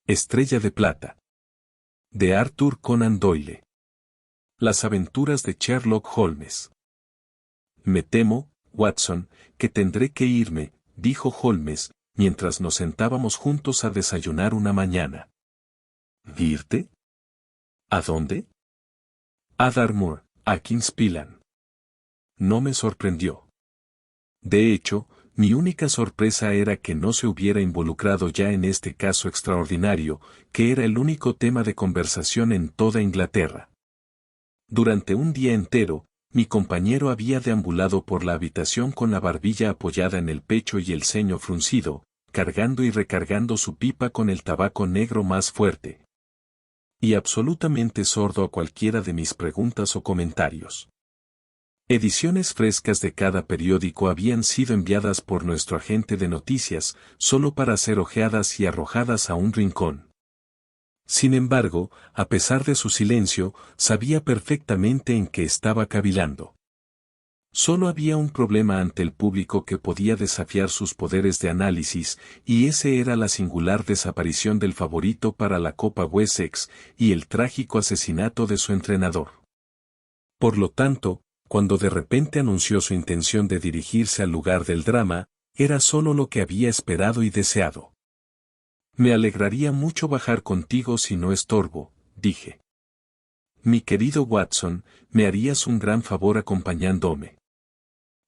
Estrella de Plata. De Arthur Conan Doyle. Las aventuras de Sherlock Holmes. Me temo, Watson, que tendré que irme, dijo Holmes, mientras nos sentábamos juntos a desayunar una mañana. ¿Irte? ¿A dónde? A Dartmoor, a Kingsland. No me sorprendió. De hecho, mi única sorpresa era que no se hubiera involucrado ya en este caso extraordinario, que era el único tema de conversación en toda Inglaterra. Durante un día entero, mi compañero había deambulado por la habitación con la barbilla apoyada en el pecho y el ceño fruncido, cargando y recargando su pipa con el tabaco negro más fuerte. Y absolutamente sordo a cualquiera de mis preguntas o comentarios. Ediciones frescas de cada periódico habían sido enviadas por nuestro agente de noticias, solo para ser hojeadas y arrojadas a un rincón. Sin embargo, a pesar de su silencio, sabía perfectamente en qué estaba cavilando. Solo había un problema ante el público que podía desafiar sus poderes de análisis, y ese era la singular desaparición del favorito para la Copa Wessex y el trágico asesinato de su entrenador. Por lo tanto, cuando de repente anunció su intención de dirigirse al lugar del drama, era solo lo que había esperado y deseado. Me alegraría mucho bajar contigo si no estorbo, dije. Mi querido Watson, me harías un gran favor acompañándome.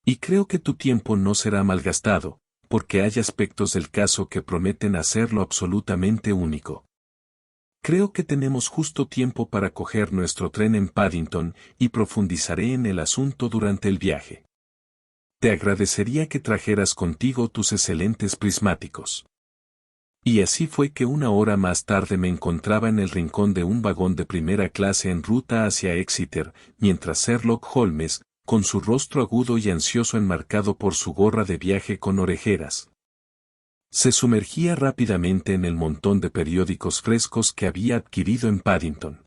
Y creo que tu tiempo no será malgastado, porque hay aspectos del caso que prometen hacerlo absolutamente único. Creo que tenemos justo tiempo para coger nuestro tren en Paddington y profundizaré en el asunto durante el viaje. Te agradecería que trajeras contigo tus excelentes prismáticos. Y así fue que una hora más tarde me encontraba en el rincón de un vagón de primera clase en ruta hacia Exeter, mientras Sherlock Holmes, con su rostro agudo y ansioso enmarcado por su gorra de viaje con orejeras, se sumergía rápidamente en el montón de periódicos frescos que había adquirido en Paddington.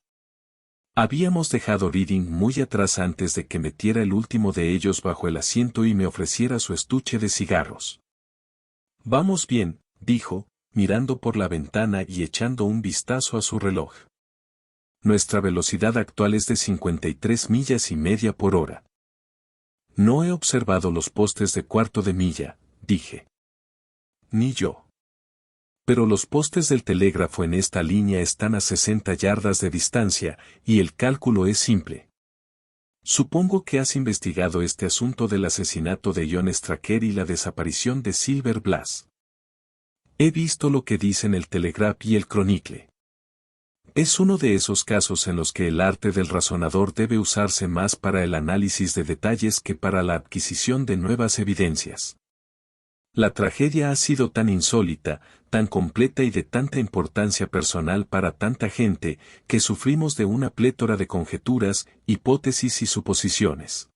Habíamos dejado Reading muy atrás antes de que metiera el último de ellos bajo el asiento y me ofreciera su estuche de cigarros. Vamos bien, dijo, mirando por la ventana y echando un vistazo a su reloj. Nuestra velocidad actual es de 53 millas y media por hora. No he observado los postes de cuarto de milla, dije. Ni yo. Pero los postes del telégrafo en esta línea están a 60 yardas de distancia, y el cálculo es simple. Supongo que has investigado este asunto del asesinato de John Straker y la desaparición de Silver Blaze. He visto lo que dicen el Telegraph y el Chronicle. Es uno de esos casos en los que el arte del razonador debe usarse más para el análisis de detalles que para la adquisición de nuevas evidencias. La tragedia ha sido tan insólita, tan completa y de tanta importancia personal para tanta gente, que sufrimos de una plétora de conjeturas, hipótesis y suposiciones.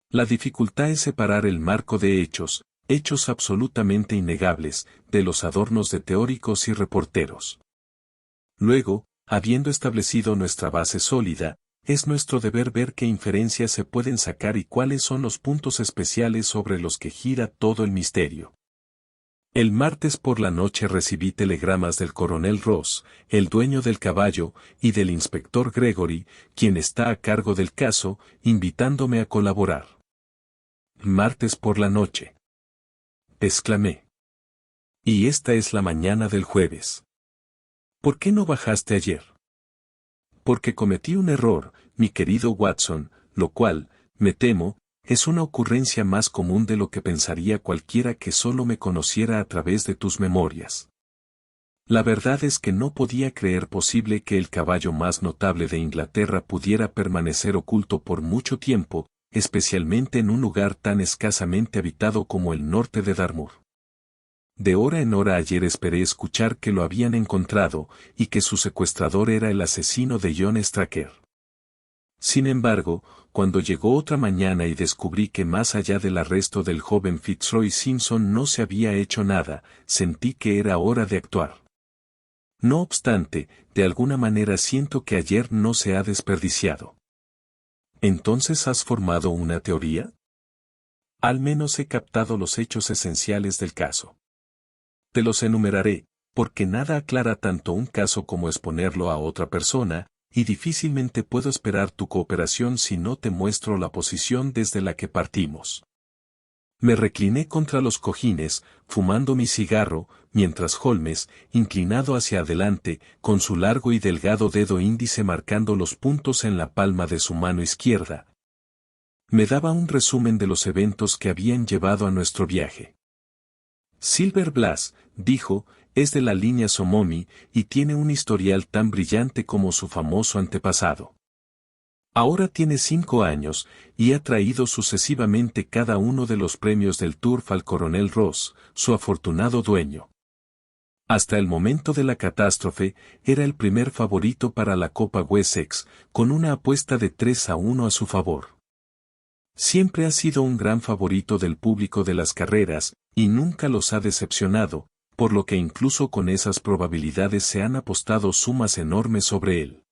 La dificultad es separar el marco de hechos absolutamente innegables, de los adornos de teóricos y reporteros. Luego, habiendo establecido nuestra base sólida, es nuestro deber ver qué inferencias se pueden sacar y cuáles son los puntos especiales sobre los que gira todo el misterio. El martes por la noche recibí telegramas del coronel Ross, el dueño del caballo, y del inspector Gregory, quien está a cargo del caso, invitándome a colaborar. Martes por la noche. Exclamé. Y esta es la mañana del jueves. ¿Por qué no bajaste ayer? Porque cometí un error, mi querido Watson, lo cual, me temo, es una ocurrencia más común de lo que pensaría cualquiera que solo me conociera a través de tus memorias. La verdad es que no podía creer posible que el caballo más notable de Inglaterra pudiera permanecer oculto por mucho tiempo, especialmente en un lugar tan escasamente habitado como el norte de Dartmoor. De hora en hora ayer esperé escuchar que lo habían encontrado, y que su secuestrador era el asesino de John Straker. Sin embargo, cuando llegó otra mañana y descubrí que más allá del arresto del joven Fitzroy Simpson no se había hecho nada, sentí que era hora de actuar. No obstante, de alguna manera siento que ayer no se ha desperdiciado. ¿Entonces has formado una teoría? Al menos he captado los hechos esenciales del caso. Te los enumeraré, porque nada aclara tanto un caso como exponerlo a otra persona, y difícilmente puedo esperar tu cooperación si no te muestro la posición desde la que partimos. Me recliné contra los cojines, fumando mi cigarro, mientras Holmes, inclinado hacia adelante, con su largo y delgado dedo índice marcando los puntos en la palma de su mano izquierda, me daba un resumen de los eventos que habían llevado a nuestro viaje. Silver Blas, dijo, es de la línea Somomi y tiene un historial tan brillante como su famoso antepasado. Ahora tiene 5 años y ha traído sucesivamente cada uno de los premios del Turf al coronel Ross, su afortunado dueño. Hasta el momento de la catástrofe, era el primer favorito para la Copa Wessex, con una apuesta de 3-1 a su favor. Siempre ha sido un gran favorito del público de las carreras, y nunca los ha decepcionado, por lo que incluso con esas probabilidades se han apostado sumas enormes sobre él.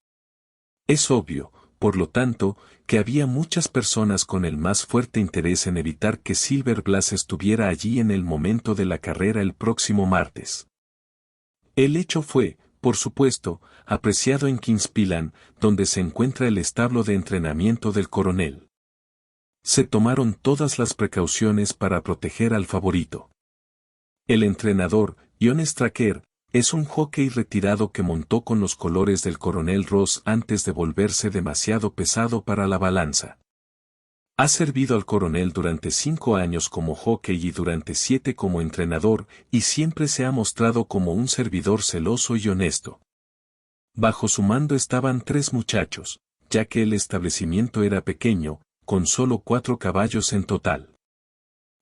Es obvio, por lo tanto, que había muchas personas con el más fuerte interés en evitar que Silver Blas estuviera allí en el momento de la carrera el próximo martes. El hecho fue, por supuesto, apreciado en Kingspan, donde se encuentra el establo de entrenamiento del coronel. Se tomaron todas las precauciones para proteger al favorito. El entrenador, Ion Straker, es un jockey retirado que montó con los colores del coronel Ross antes de volverse demasiado pesado para la balanza. Ha servido al coronel durante 5 años como jockey y durante 7 como entrenador, y siempre se ha mostrado como un servidor celoso y honesto. Bajo su mando estaban 3 muchachos, ya que el establecimiento era pequeño, con solo 4 caballos en total.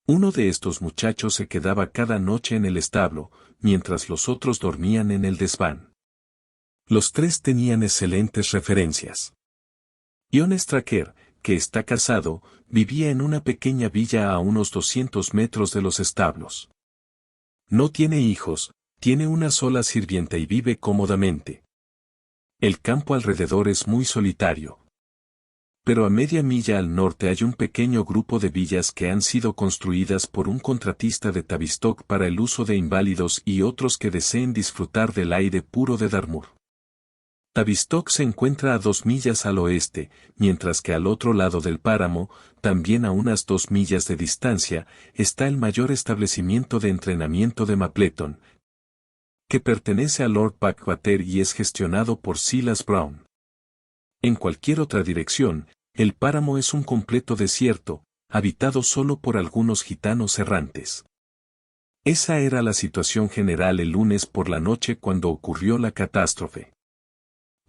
Uno de estos muchachos se quedaba cada noche en el establo, mientras los otros dormían en el desván. Los 3 tenían excelentes referencias. Ion Straker, que está casado, vivía en una pequeña villa a unos 200 metros de los establos. No tiene hijos, tiene una sola sirvienta y vive cómodamente. El campo alrededor es muy solitario. Pero a media milla al norte hay un pequeño grupo de villas que han sido construidas por un contratista de Tavistock para el uso de inválidos y otros que deseen disfrutar del aire puro de Dartmoor. Tavistock se encuentra a 2 millas al oeste, mientras que al otro lado del páramo, también a unas 2 millas de distancia, está el mayor establecimiento de entrenamiento de Mapleton, que pertenece a Lord Backwater y es gestionado por Silas Brown. En cualquier otra dirección, el páramo es un completo desierto, habitado solo por algunos gitanos errantes. Esa era la situación general el lunes por la noche cuando ocurrió la catástrofe.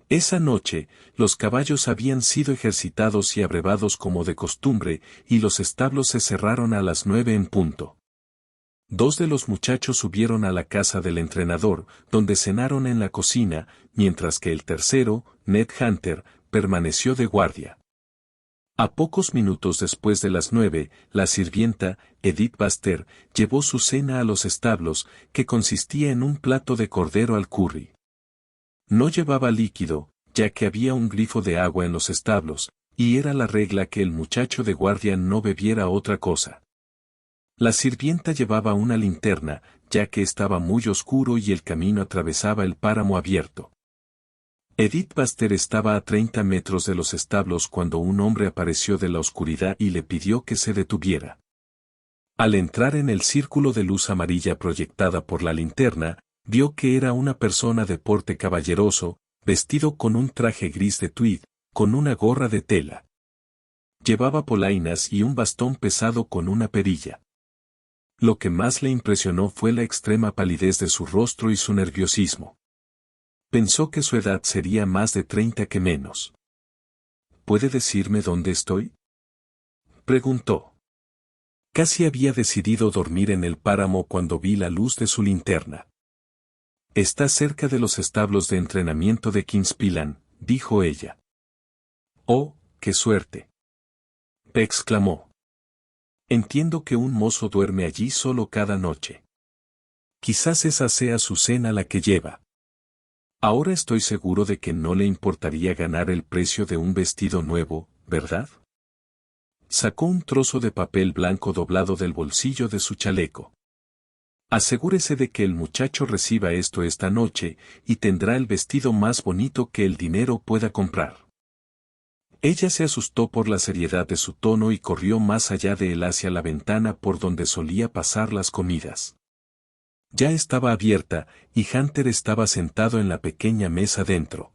Esa noche, los caballos habían sido ejercitados y abrevados como de costumbre, y los establos se cerraron a las 9 en punto. 2 de los muchachos subieron a la casa del entrenador, donde cenaron en la cocina, mientras que el tercero, Ned Hunter, permaneció de guardia. A pocos minutos después de las 9, la sirvienta, Edith Baster, llevó su cena a los establos, que consistía en un plato de cordero al curry. No llevaba líquido, ya que había un grifo de agua en los establos, y era la regla que el muchacho de guardia no bebiera otra cosa. La sirvienta llevaba una linterna, ya que estaba muy oscuro y el camino atravesaba el páramo abierto. Edith Baster estaba a 30 metros de los establos cuando un hombre apareció de la oscuridad y le pidió que se detuviera. Al entrar en el círculo de luz amarilla proyectada por la linterna, vio que era una persona de porte caballeroso, vestido con un traje gris de tweed, con una gorra de tela. Llevaba polainas y un bastón pesado con una perilla. Lo que más le impresionó fue la extrema palidez de su rostro y su nerviosismo. Pensó que su edad sería más de 30 que menos. ¿Puede decirme dónde estoy?, preguntó. Casi había decidido dormir en el páramo cuando vi la luz de su linterna. Está cerca de los establos de entrenamiento de Kingspan, dijo ella. Oh, qué suerte, exclamó. Entiendo que un mozo duerme allí solo cada noche. Quizás esa sea su cena la que lleva. Ahora estoy seguro de que no le importaría ganar el precio de un vestido nuevo, ¿verdad? Sacó un trozo de papel blanco doblado del bolsillo de su chaleco. Asegúrese de que el muchacho reciba esto esta noche y tendrá el vestido más bonito que el dinero pueda comprar. Ella se asustó por la seriedad de su tono y corrió más allá de él hacia la ventana por donde solía pasar las comidas. Ya estaba abierta, y Hunter estaba sentado en la pequeña mesa dentro.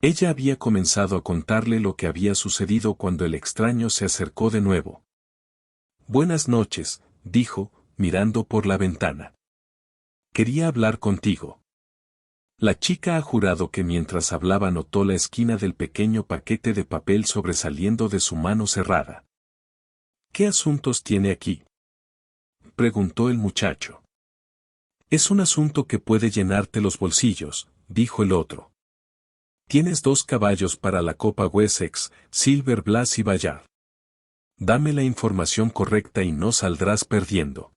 Ella había comenzado a contarle lo que había sucedido cuando el extraño se acercó de nuevo. «Buenas noches», dijo, mirando por la ventana. «Quería hablar contigo». La chica ha jurado que mientras hablaba notó la esquina del pequeño paquete de papel sobresaliendo de su mano cerrada. «¿Qué asuntos tiene aquí?», preguntó el muchacho. «Es un asunto que puede llenarte los bolsillos», dijo el otro. «Tienes 2 caballos para la Copa Wessex, Silver Blas y Bayard. Dame la información correcta y no saldrás perdiendo.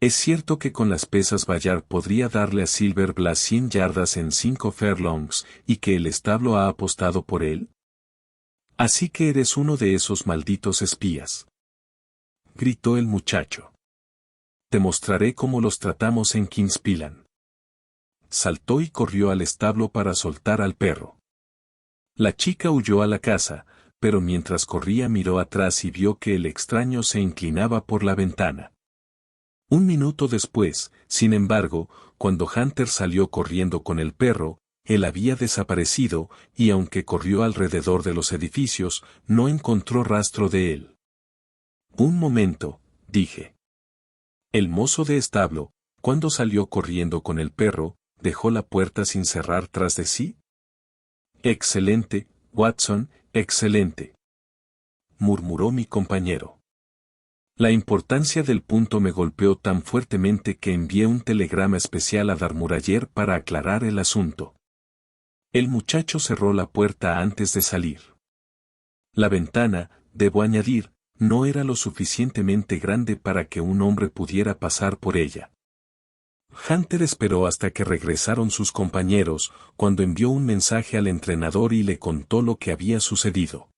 ¿Es cierto que con las pesas Bayard podría darle a Silver Blas 100 yardas en 5 furlongs y que el establo ha apostado por él? Así que eres uno de esos malditos espías», gritó el muchacho. «Te mostraré cómo los tratamos en Kingspelan». Saltó y corrió al establo para soltar al perro. La chica huyó a la casa, pero mientras corría miró atrás y vio que el extraño se inclinaba por la ventana. Un minuto después, sin embargo, cuando Hunter salió corriendo con el perro, él había desaparecido, y aunque corrió alrededor de los edificios, no encontró rastro de él. «Un momento», dije. El mozo de establo, cuando salió corriendo con el perro, dejó la puerta sin cerrar tras de sí. «Excelente, Watson, excelente», murmuró mi compañero. La importancia del punto me golpeó tan fuertemente que envié un telegrama especial a Dartmoor ayer para aclarar el asunto. El muchacho cerró la puerta antes de salir. La ventana, debo añadir, no era lo suficientemente grande para que un hombre pudiera pasar por ella. Hunter esperó hasta que regresaron sus compañeros, cuando envió un mensaje al entrenador y le contó lo que había sucedido.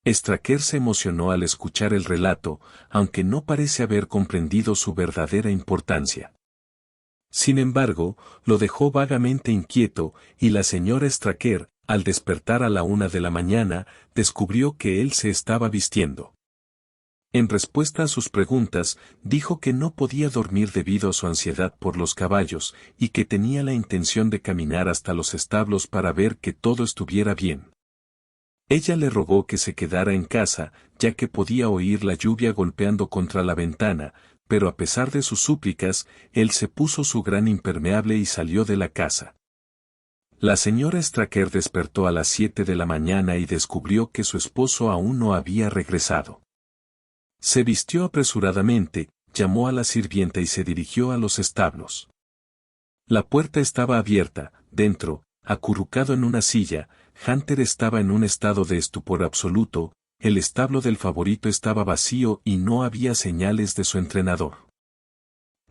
Straker se emocionó al escuchar el relato, aunque no parece haber comprendido su verdadera importancia. Sin embargo, lo dejó vagamente inquieto, y la señora Straker, al despertar a la 1 de la mañana, descubrió que él se estaba vistiendo. En respuesta a sus preguntas, dijo que no podía dormir debido a su ansiedad por los caballos, y que tenía la intención de caminar hasta los establos para ver que todo estuviera bien. Ella le rogó que se quedara en casa, ya que podía oír la lluvia golpeando contra la ventana, pero a pesar de sus súplicas, él se puso su gran impermeable y salió de la casa. La señora Straker despertó a las 7 de la mañana y descubrió que su esposo aún no había regresado. Se vistió apresuradamente, llamó a la sirvienta y se dirigió a los establos. La puerta estaba abierta, dentro, acurrucado en una silla, Hunter estaba en un estado de estupor absoluto, el establo del favorito estaba vacío y no había señales de su entrenador.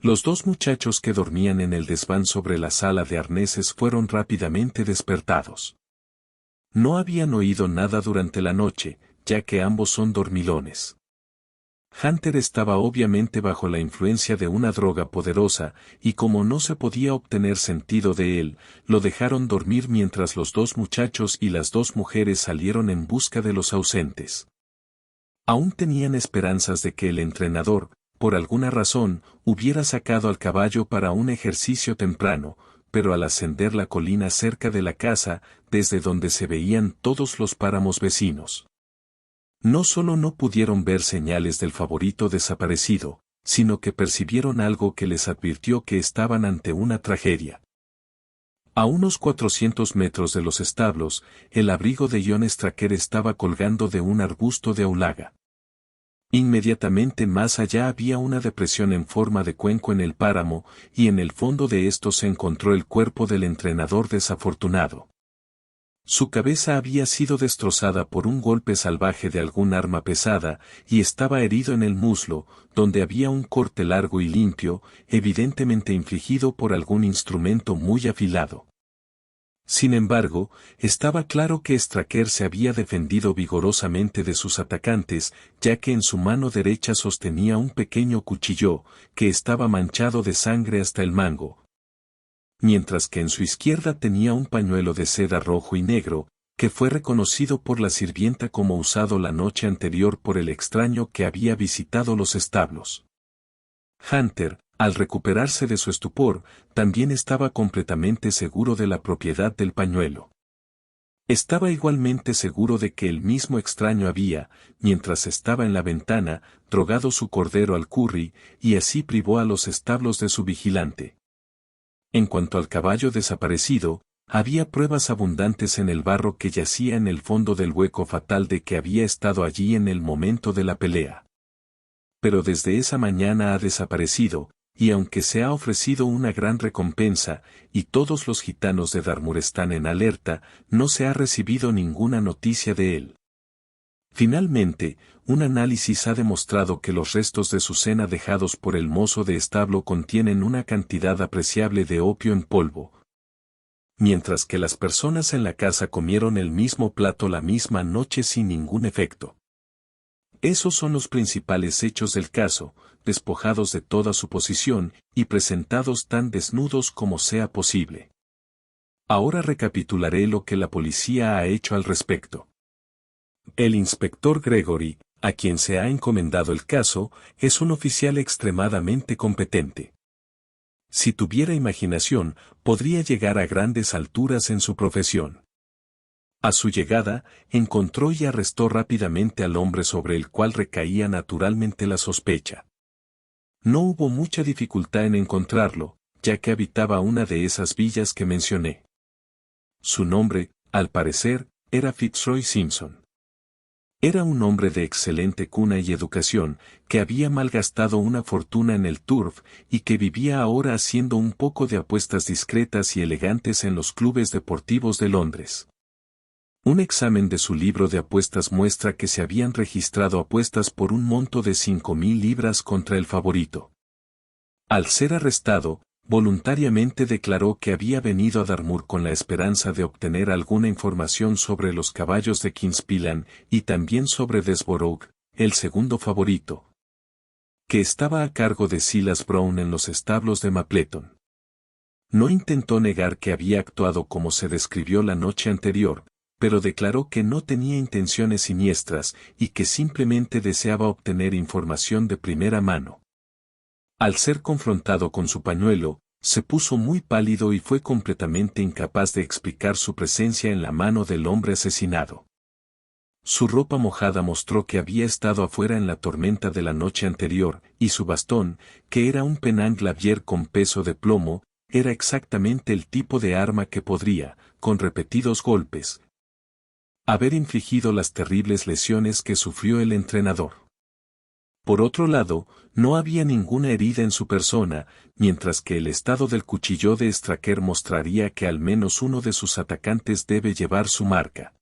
Los 2 muchachos que dormían en el desván sobre la sala de arneses fueron rápidamente despertados. No habían oído nada durante la noche, ya que ambos son dormilones. Hunter estaba obviamente bajo la influencia de una droga poderosa, y como no se podía obtener sentido de él, lo dejaron dormir mientras los 2 muchachos y las 2 mujeres salieron en busca de los ausentes. Aún tenían esperanzas de que el entrenador, por alguna razón, hubiera sacado al caballo para un ejercicio temprano, pero al ascender la colina cerca de la casa, desde donde se veían todos los páramos vecinos, no solo no pudieron ver señales del favorito desaparecido, sino que percibieron algo que les advirtió que estaban ante una tragedia. A unos 400 metros de los establos, el abrigo de John Straker estaba colgando de un arbusto de aulaga. Inmediatamente más allá había una depresión en forma de cuenco en el páramo, y en el fondo de esto se encontró el cuerpo del entrenador desafortunado. Su cabeza había sido destrozada por un golpe salvaje de algún arma pesada, y estaba herido en el muslo, donde había un corte largo y limpio, evidentemente infligido por algún instrumento muy afilado. Sin embargo, estaba claro que Straker se había defendido vigorosamente de sus atacantes, ya que en su mano derecha sostenía un pequeño cuchillo, que estaba manchado de sangre hasta el mango, mientras que en su izquierda tenía un pañuelo de seda rojo y negro, que fue reconocido por la sirvienta como usado la noche anterior por el extraño que había visitado los establos. Hunter, al recuperarse de su estupor, también estaba completamente seguro de la propiedad del pañuelo. Estaba igualmente seguro de que el mismo extraño había, mientras estaba en la ventana, drogado su cordero al curry, y así privó a los establos de su vigilante. En cuanto al caballo desaparecido, había pruebas abundantes en el barro que yacía en el fondo del hueco fatal de que había estado allí en el momento de la pelea. Pero desde esa mañana ha desaparecido, y aunque se ha ofrecido una gran recompensa, y todos los gitanos de Dartmoor están en alerta, no se ha recibido ninguna noticia de él. Finalmente, un análisis ha demostrado que los restos de su cena dejados por el mozo de establo contienen una cantidad apreciable de opio en polvo. Mientras que las personas en la casa comieron el mismo plato la misma noche sin ningún efecto. Esos son los principales hechos del caso, despojados de toda suposición, y presentados tan desnudos como sea posible. Ahora recapitularé lo que la policía ha hecho al respecto. El inspector Gregory, a quien se ha encomendado el caso, es un oficial extremadamente competente. Si tuviera imaginación, podría llegar a grandes alturas en su profesión. A su llegada, encontró y arrestó rápidamente al hombre sobre el cual recaía naturalmente la sospecha. No hubo mucha dificultad en encontrarlo, ya que habitaba una de esas villas que mencioné. Su nombre, al parecer, era Fitzroy Simpson. Era un hombre de excelente cuna y educación, que había malgastado una fortuna en el turf y que vivía ahora haciendo un poco de apuestas discretas y elegantes en los clubes deportivos de Londres. Un examen de su libro de apuestas muestra que se habían registrado apuestas por un monto de 5.000 libras contra el favorito. Al ser arrestado, voluntariamente declaró que había venido a Dartmoor con la esperanza de obtener alguna información sobre los caballos de Kingspelan y también sobre Desborough, el segundo favorito, que estaba a cargo de Silas Brown en los establos de Mapleton. No intentó negar que había actuado como se describió la noche anterior, pero declaró que no tenía intenciones siniestras y que simplemente deseaba obtener información de primera mano. Al ser confrontado con su pañuelo, se puso muy pálido y fue completamente incapaz de explicar su presencia en la mano del hombre asesinado. Su ropa mojada mostró que había estado afuera en la tormenta de la noche anterior, y su bastón, que era un Penang Lavier con peso de plomo, era exactamente el tipo de arma que podría, con repetidos golpes, haber infligido las terribles lesiones que sufrió el entrenador. Por otro lado, no había ninguna herida en su persona, mientras que el estado del cuchillo de Straker mostraría que al menos uno de sus atacantes debe llevar su marca.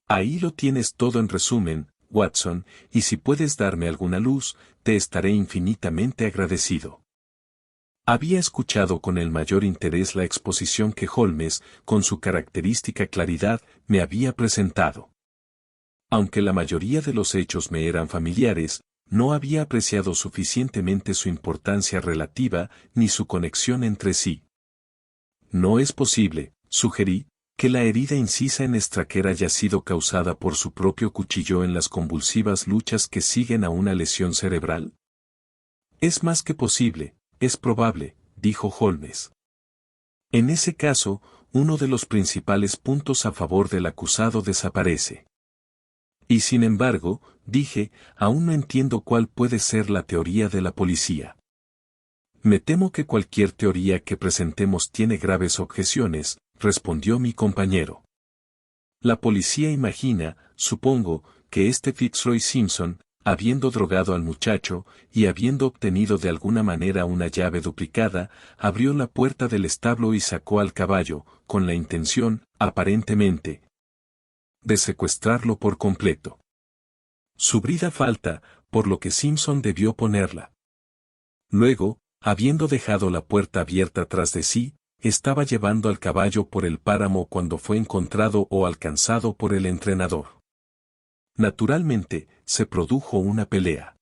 Ahí lo tienes todo en resumen, Watson, y si puedes darme alguna luz, te estaré infinitamente agradecido. Había escuchado con el mayor interés la exposición que Holmes, con su característica claridad, me había presentado. Aunque la mayoría de los hechos me eran familiares, no había apreciado suficientemente su importancia relativa ni su conexión entre sí. No es posible, sugerí, que la herida incisa en Straker haya sido causada por su propio cuchillo en las convulsivas luchas que siguen a una lesión cerebral. Es más que posible. Es probable, dijo Holmes. En ese caso, uno de los principales puntos a favor del acusado desaparece. Y sin embargo, dije, aún no entiendo cuál puede ser la teoría de la policía. Me temo que cualquier teoría que presentemos tiene graves objeciones, respondió mi compañero. La policía imagina, supongo, que este Fitzroy Simpson, habiendo drogado al muchacho, y habiendo obtenido de alguna manera una llave duplicada, abrió la puerta del establo y sacó al caballo, con la intención, aparentemente, de secuestrarlo por completo. Su brida falta, por lo que Simpson debió ponerla. Luego, habiendo dejado la puerta abierta tras de sí, estaba llevando al caballo por el páramo cuando fue encontrado o alcanzado por el entrenador. Naturalmente, se produjo una pelea.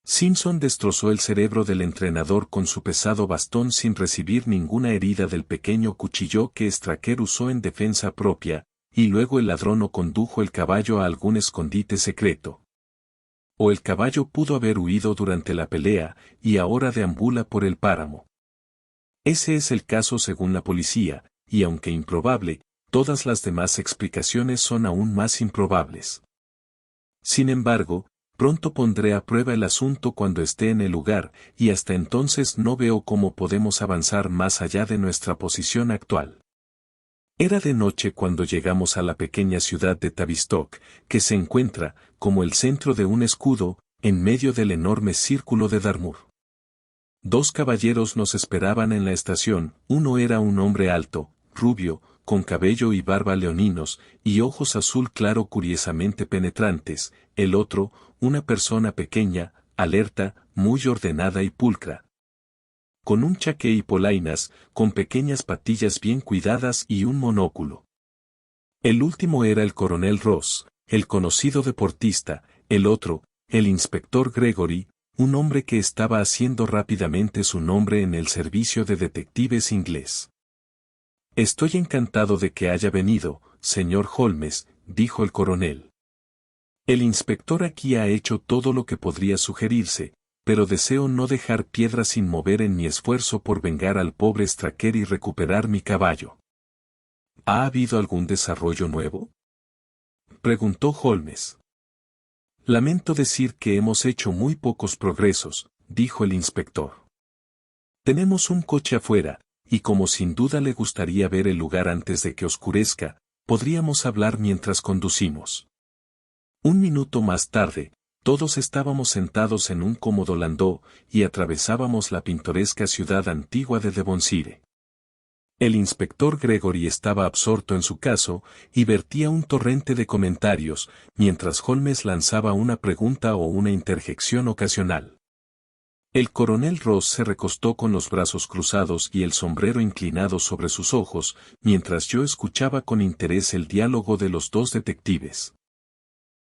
Simpson destrozó el cerebro del entrenador con su pesado bastón sin recibir ninguna herida del pequeño cuchillo que Straker usó en defensa propia, y luego el ladrón no condujo el caballo a algún escondite secreto. O el caballo pudo haber huido durante la pelea, y ahora deambula por el páramo. Ese es el caso según la policía, y aunque improbable, todas las demás explicaciones son aún más improbables. Sin embargo, pronto pondré a prueba el asunto cuando esté en el lugar, y hasta entonces no veo cómo podemos avanzar más allá de nuestra posición actual. Era de noche cuando llegamos a la pequeña ciudad de Tavistock, que se encuentra, como el centro de un escudo, en medio del enorme círculo de Dartmoor. 2 caballeros nos esperaban en la estación, uno era un hombre alto, rubio, con cabello y barba leoninos, y ojos azul claro curiosamente penetrantes, el otro, una persona pequeña, alerta, muy ordenada y pulcra. Con un chaqué y polainas, con pequeñas patillas bien cuidadas y un monóculo. El último era el coronel Ross, el conocido deportista, el otro, el inspector Gregory, un hombre que estaba haciendo rápidamente su nombre en el servicio de detectives inglés. Estoy encantado de que haya venido, señor Holmes, dijo el coronel. El inspector aquí ha hecho todo lo que podría sugerirse, pero deseo no dejar piedra sin mover en mi esfuerzo por vengar al pobre Straker y recuperar mi caballo. ¿Ha habido algún desarrollo nuevo?, preguntó Holmes. Lamento decir que hemos hecho muy pocos progresos, dijo el inspector. Tenemos un coche afuera, y como sin duda le gustaría ver el lugar antes de que oscurezca, podríamos hablar mientras conducimos. Un minuto más tarde, todos estábamos sentados en un cómodo landó, y atravesábamos la pintoresca ciudad antigua de Devonshire. El inspector Gregory estaba absorto en su caso, y vertía un torrente de comentarios, mientras Holmes lanzaba una pregunta o una interjección ocasional. El coronel Ross se recostó con los brazos cruzados y el sombrero inclinado sobre sus ojos, mientras yo escuchaba con interés el diálogo de los 2 detectives.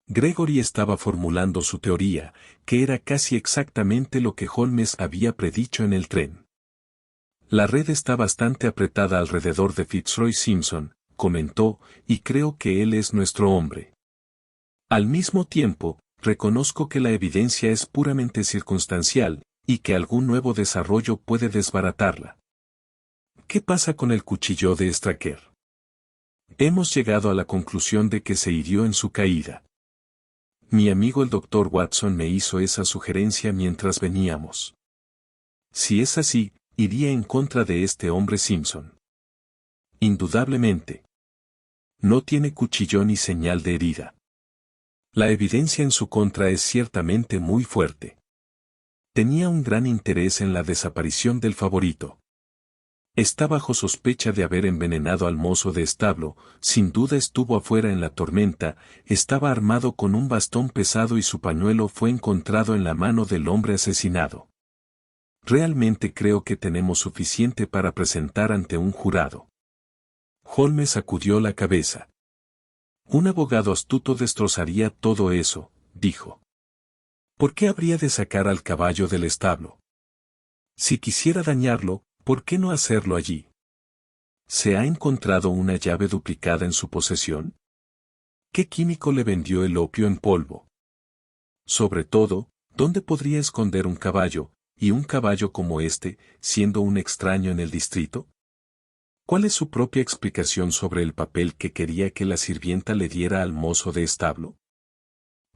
Gregory estaba formulando su teoría, que era casi exactamente lo que Holmes había predicho en el tren. La red está bastante apretada alrededor de Fitzroy Simpson, comentó, y creo que él es nuestro hombre. Al mismo tiempo, reconozco que la evidencia es puramente circunstancial, y que algún nuevo desarrollo puede desbaratarla. ¿Qué pasa con el cuchillo de Straker? Hemos llegado a la conclusión de que se hirió en su caída. Mi amigo el doctor Watson me hizo esa sugerencia mientras veníamos. Si es así, iría en contra de este hombre Simpson. Indudablemente. No tiene cuchillo ni señal de herida. La evidencia en su contra es ciertamente muy fuerte. Tenía un gran interés en la desaparición del favorito. Está bajo sospecha de haber envenenado al mozo de establo, sin duda estuvo afuera en la tormenta, estaba armado con un bastón pesado y su pañuelo fue encontrado en la mano del hombre asesinado. Realmente creo que tenemos suficiente para presentar ante un jurado. Holmes sacudió la cabeza. Un abogado astuto destrozaría todo eso, dijo. ¿Por qué habría de sacar al caballo del establo? Si quisiera dañarlo, ¿por qué no hacerlo allí? ¿Se ha encontrado una llave duplicada en su posesión? ¿Qué químico le vendió el opio en polvo? Sobre todo, ¿dónde podría esconder un caballo, y un caballo como este, siendo un extraño en el distrito? ¿Cuál es su propia explicación sobre el papel que quería que la sirvienta le diera al mozo de establo?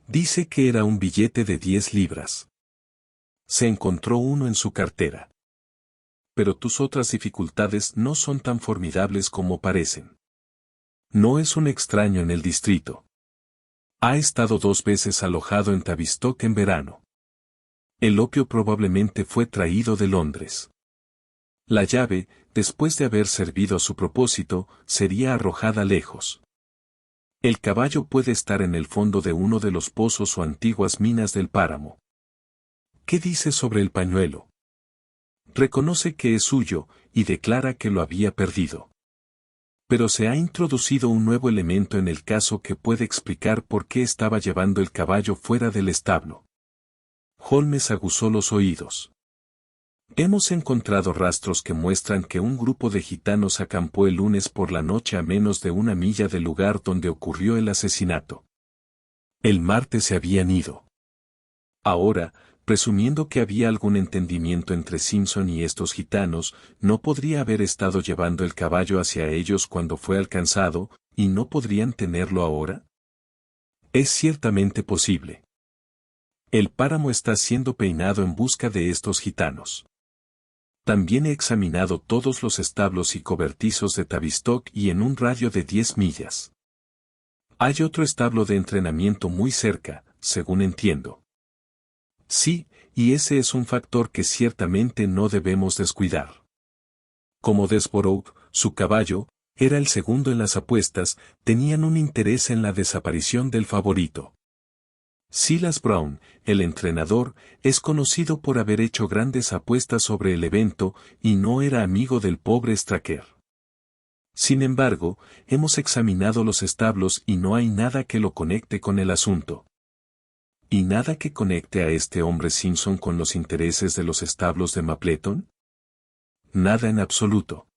Dice que era un billete de 10 libras. Se encontró uno en su cartera. Pero tus otras dificultades no son tan formidables como parecen. No es un extraño en el distrito. Ha estado 2 veces alojado en Tavistock en verano. El opio probablemente fue traído de Londres. La llave, después de haber servido a su propósito, sería arrojada lejos. El caballo puede estar en el fondo de uno de los pozos o antiguas minas del páramo. ¿Qué dice sobre el pañuelo? Reconoce que es suyo, y declara que lo había perdido. Pero se ha introducido un nuevo elemento en el caso que puede explicar por qué estaba llevando el caballo fuera del establo. Holmes aguzó los oídos. Hemos encontrado rastros que muestran que un grupo de gitanos acampó el lunes por la noche a menos de 1 milla del lugar donde ocurrió el asesinato. El martes se habían ido. Ahora, presumiendo que había algún entendimiento entre Simpson y estos gitanos, no podría haber estado llevando el caballo hacia ellos cuando fue alcanzado, ¿y no podrían tenerlo ahora? Es ciertamente posible. El páramo está siendo peinado en busca de estos gitanos. También he examinado todos los establos y cobertizos de Tavistock y en un radio de 10 millas. Hay otro establo de entrenamiento muy cerca, según entiendo. Sí, y ese es un factor que ciertamente no debemos descuidar. Como Desborough, su caballo, era el segundo en las apuestas, tenían un interés en la desaparición del favorito. Silas Brown, el entrenador, es conocido por haber hecho grandes apuestas sobre el evento y no era amigo del pobre Straker. Sin embargo, hemos examinado los establos y no hay nada que lo conecte con el asunto. ¿Y nada que conecte a este hombre Simpson con los intereses de los establos de Mapleton? Nada en absoluto.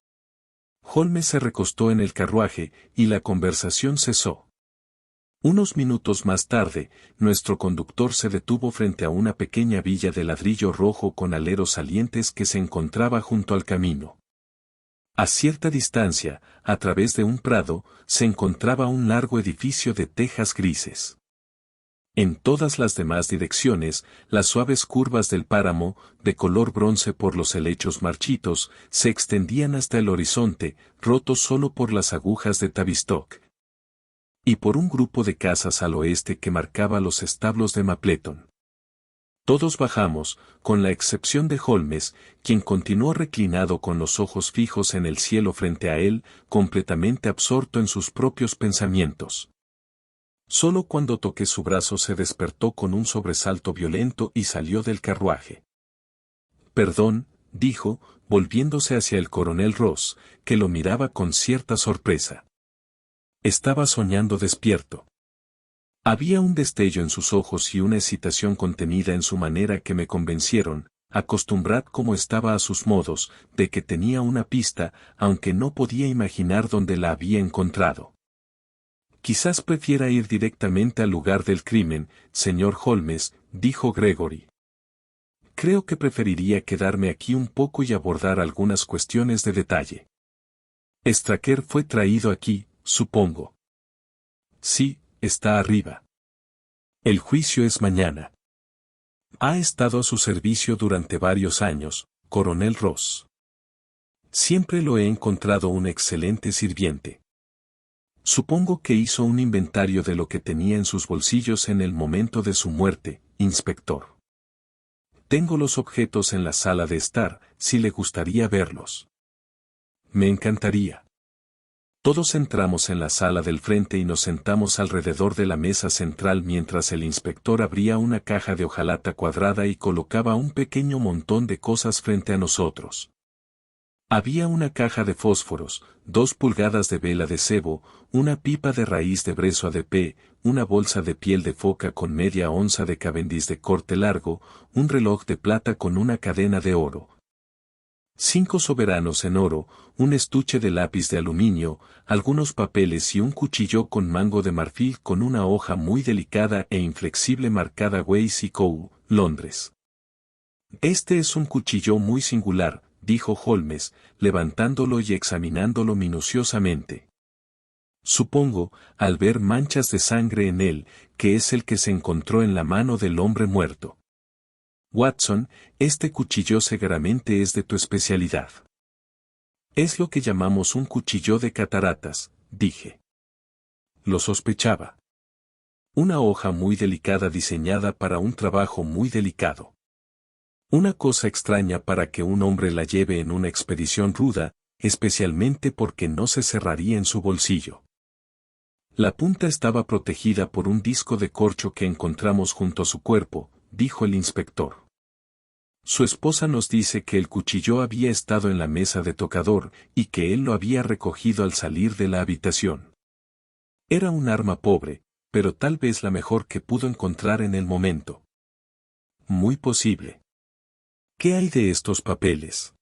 Holmes se recostó en el carruaje y la conversación cesó. Unos minutos más tarde, nuestro conductor se detuvo frente a una pequeña villa de ladrillo rojo con aleros salientes que se encontraba junto al camino. A cierta distancia, a través de un prado, se encontraba un largo edificio de tejas grises. En todas las demás direcciones, las suaves curvas del páramo, de color bronce por los helechos marchitos, se extendían hasta el horizonte, roto solo por las agujas de Tavistock. Y por un grupo de casas al oeste que marcaba los establos de Mapleton. Todos bajamos, con la excepción de Holmes, quien continuó reclinado con los ojos fijos en el cielo frente a él, completamente absorto en sus propios pensamientos. Solo cuando toqué su brazo se despertó con un sobresalto violento y salió del carruaje. Perdón, dijo, volviéndose hacia el coronel Ross, que lo miraba con cierta sorpresa. Estaba soñando despierto. Había un destello en sus ojos y una excitación contenida en su manera que me convencieron, acostumbrad como estaba a sus modos, de que tenía una pista, aunque no podía imaginar dónde la había encontrado. Quizás prefiera ir directamente al lugar del crimen, señor Holmes, dijo Gregory. Creo que preferiría quedarme aquí un poco y abordar algunas cuestiones de detalle. Straker fue traído aquí, supongo. Sí, está arriba. El juicio es mañana. Ha estado a su servicio durante varios años, coronel Ross. Siempre lo he encontrado un excelente sirviente. Supongo que hizo un inventario de lo que tenía en sus bolsillos en el momento de su muerte, inspector. Tengo los objetos en la sala de estar, si le gustaría verlos. Me encantaría. Todos entramos en la sala del frente y nos sentamos alrededor de la mesa central mientras el inspector abría una caja de hojalata cuadrada y colocaba un pequeño montón de cosas frente a nosotros. Había una caja de fósforos, 2 pulgadas de vela de sebo, una pipa de raíz de brezo ADP, una bolsa de piel de foca con media onza de Cavendish de corte largo, un reloj de plata con una cadena de oro. 5 soberanos en oro, un estuche de lápiz de aluminio, algunos papeles y un cuchillo con mango de marfil con una hoja muy delicada e inflexible marcada Weiss & Co., Londres. Este es un cuchillo muy singular, dijo Holmes, levantándolo y examinándolo minuciosamente. Supongo, al ver manchas de sangre en él, que es el que se encontró en la mano del hombre muerto. Watson, este cuchillo seguramente es de tu especialidad. Es lo que llamamos un cuchillo de cataratas, dije. Lo sospechaba. Una hoja muy delicada diseñada para un trabajo muy delicado. Una cosa extraña para que un hombre la lleve en una expedición ruda, especialmente porque no se cerraría en su bolsillo. La punta estaba protegida por un disco de corcho que encontramos junto a su cuerpo, dijo el inspector. Su esposa nos dice que el cuchillo había estado en la mesa de tocador y que él lo había recogido al salir de la habitación. Era un arma pobre, pero tal vez la mejor que pudo encontrar en el momento. Muy posible. ¿Qué hay de estos papeles?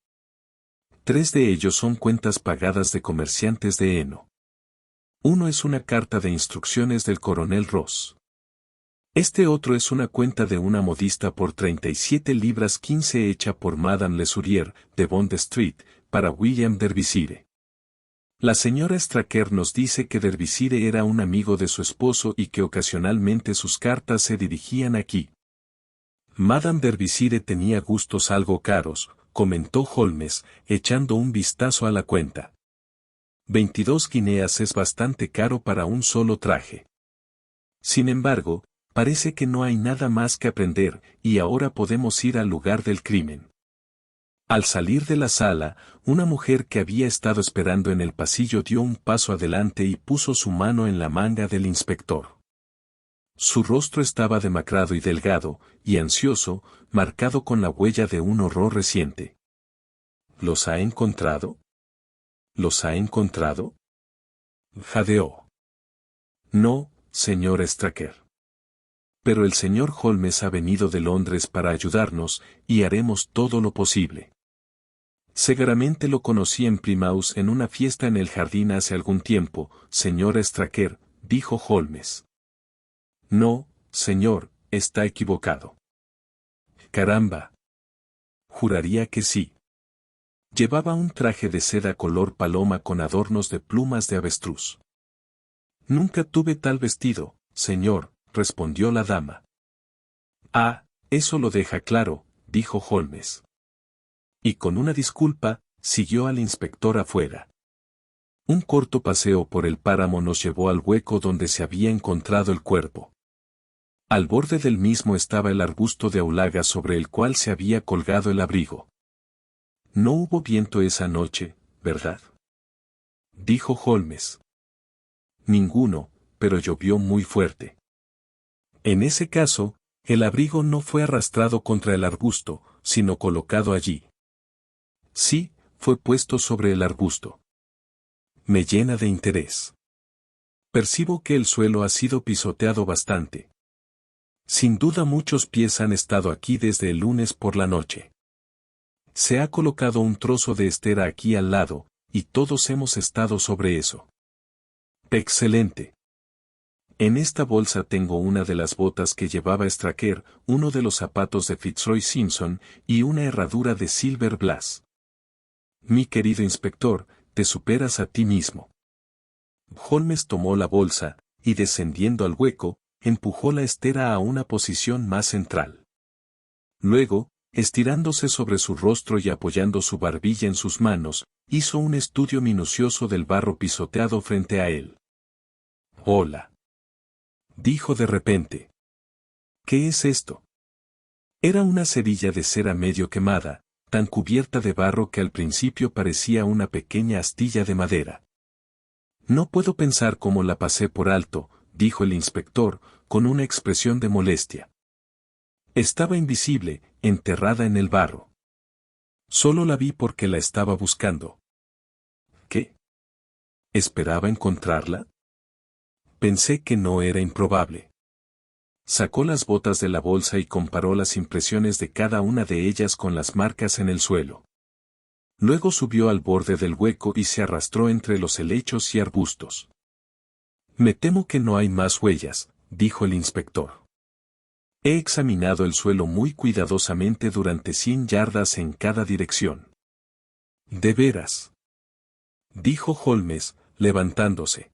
3 de ellos son cuentas pagadas de comerciantes de heno. Uno es una carta de instrucciones del coronel Ross. Este otro es una cuenta de una modista por 37 libras 15 hecha por Madame Lesurier, de Bond Street, para William Derbyshire. La señora Straker nos dice que Derbyshire era un amigo de su esposo y que ocasionalmente sus cartas se dirigían aquí. Madame Derbyshire tenía gustos algo caros, comentó Holmes, echando un vistazo a la cuenta. 22 guineas es bastante caro para un solo traje. Sin embargo, parece que no hay nada más que aprender, y ahora podemos ir al lugar del crimen. Al salir de la sala, una mujer que había estado esperando en el pasillo dio un paso adelante y puso su mano en la manga del inspector. Su rostro estaba demacrado y delgado, y ansioso, marcado con la huella de un horror reciente. ¿Los ha encontrado? ¿Los ha encontrado? Jadeó. No, señor Straker. Pero el señor Holmes ha venido de Londres para ayudarnos, y haremos todo lo posible. Seguramente lo conocí en Plymouth en una fiesta en el jardín hace algún tiempo, señor Straker, dijo Holmes. No, señor, está equivocado. Caramba. Juraría que sí. Llevaba un traje de seda color paloma con adornos de plumas de avestruz. Nunca tuve tal vestido, señor, respondió la dama. Ah, eso lo deja claro, dijo Holmes. Y con una disculpa, siguió al inspector afuera. Un corto paseo por el páramo nos llevó al hueco donde se había encontrado el cuerpo. Al borde del mismo estaba el arbusto de aulaga sobre el cual se había colgado el abrigo. No hubo viento esa noche, ¿verdad? Dijo Holmes. Ninguno, pero llovió muy fuerte. En ese caso, el abrigo no fue arrastrado contra el arbusto, sino colocado allí. Sí, fue puesto sobre el arbusto. Me llena de interés. Percibo que el suelo ha sido pisoteado bastante. Sin duda muchos pies han estado aquí desde el lunes por la noche. Se ha colocado un trozo de estera aquí al lado, y todos hemos estado sobre eso. Excelente. En esta bolsa tengo una de las botas que llevaba Straker, uno de los zapatos de Fitzroy Simpson, y una herradura de Silver Blas. Mi querido inspector, te superas a ti mismo. Holmes tomó la bolsa, y descendiendo al hueco, empujó la estera a una posición más central. Luego, estirándose sobre su rostro y apoyando su barbilla en sus manos, hizo un estudio minucioso del barro pisoteado frente a él. Hola. Dijo de repente. ¿Qué es esto? Era una cerilla de cera medio quemada, tan cubierta de barro que al principio parecía una pequeña astilla de madera. No puedo pensar cómo la pasé por alto, dijo el inspector, con una expresión de molestia. Estaba invisible, enterrada en el barro. Solo la vi porque la estaba buscando. ¿Qué? ¿Esperaba encontrarla? Pensé que no era improbable. Sacó las botas de la bolsa y comparó las impresiones de cada una de ellas con las marcas en el suelo. Luego subió al borde del hueco y se arrastró entre los helechos y arbustos. Me temo que no hay más huellas, dijo el inspector. He examinado el suelo muy cuidadosamente durante 100 yardas en cada dirección. ¿De veras? Dijo Holmes, levantándose.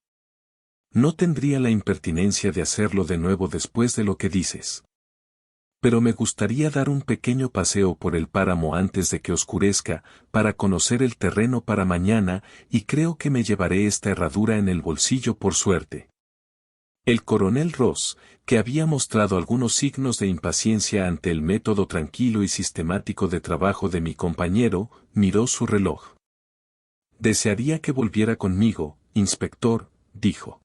No tendría la impertinencia de hacerlo de nuevo después de lo que dices. Pero me gustaría dar un pequeño paseo por el páramo antes de que oscurezca, para conocer el terreno para mañana, y creo que me llevaré esta herradura en el bolsillo por suerte. El coronel Ross, que había mostrado algunos signos de impaciencia ante el método tranquilo y sistemático de trabajo de mi compañero, miró su reloj. Desearía que volviera conmigo, inspector, dijo.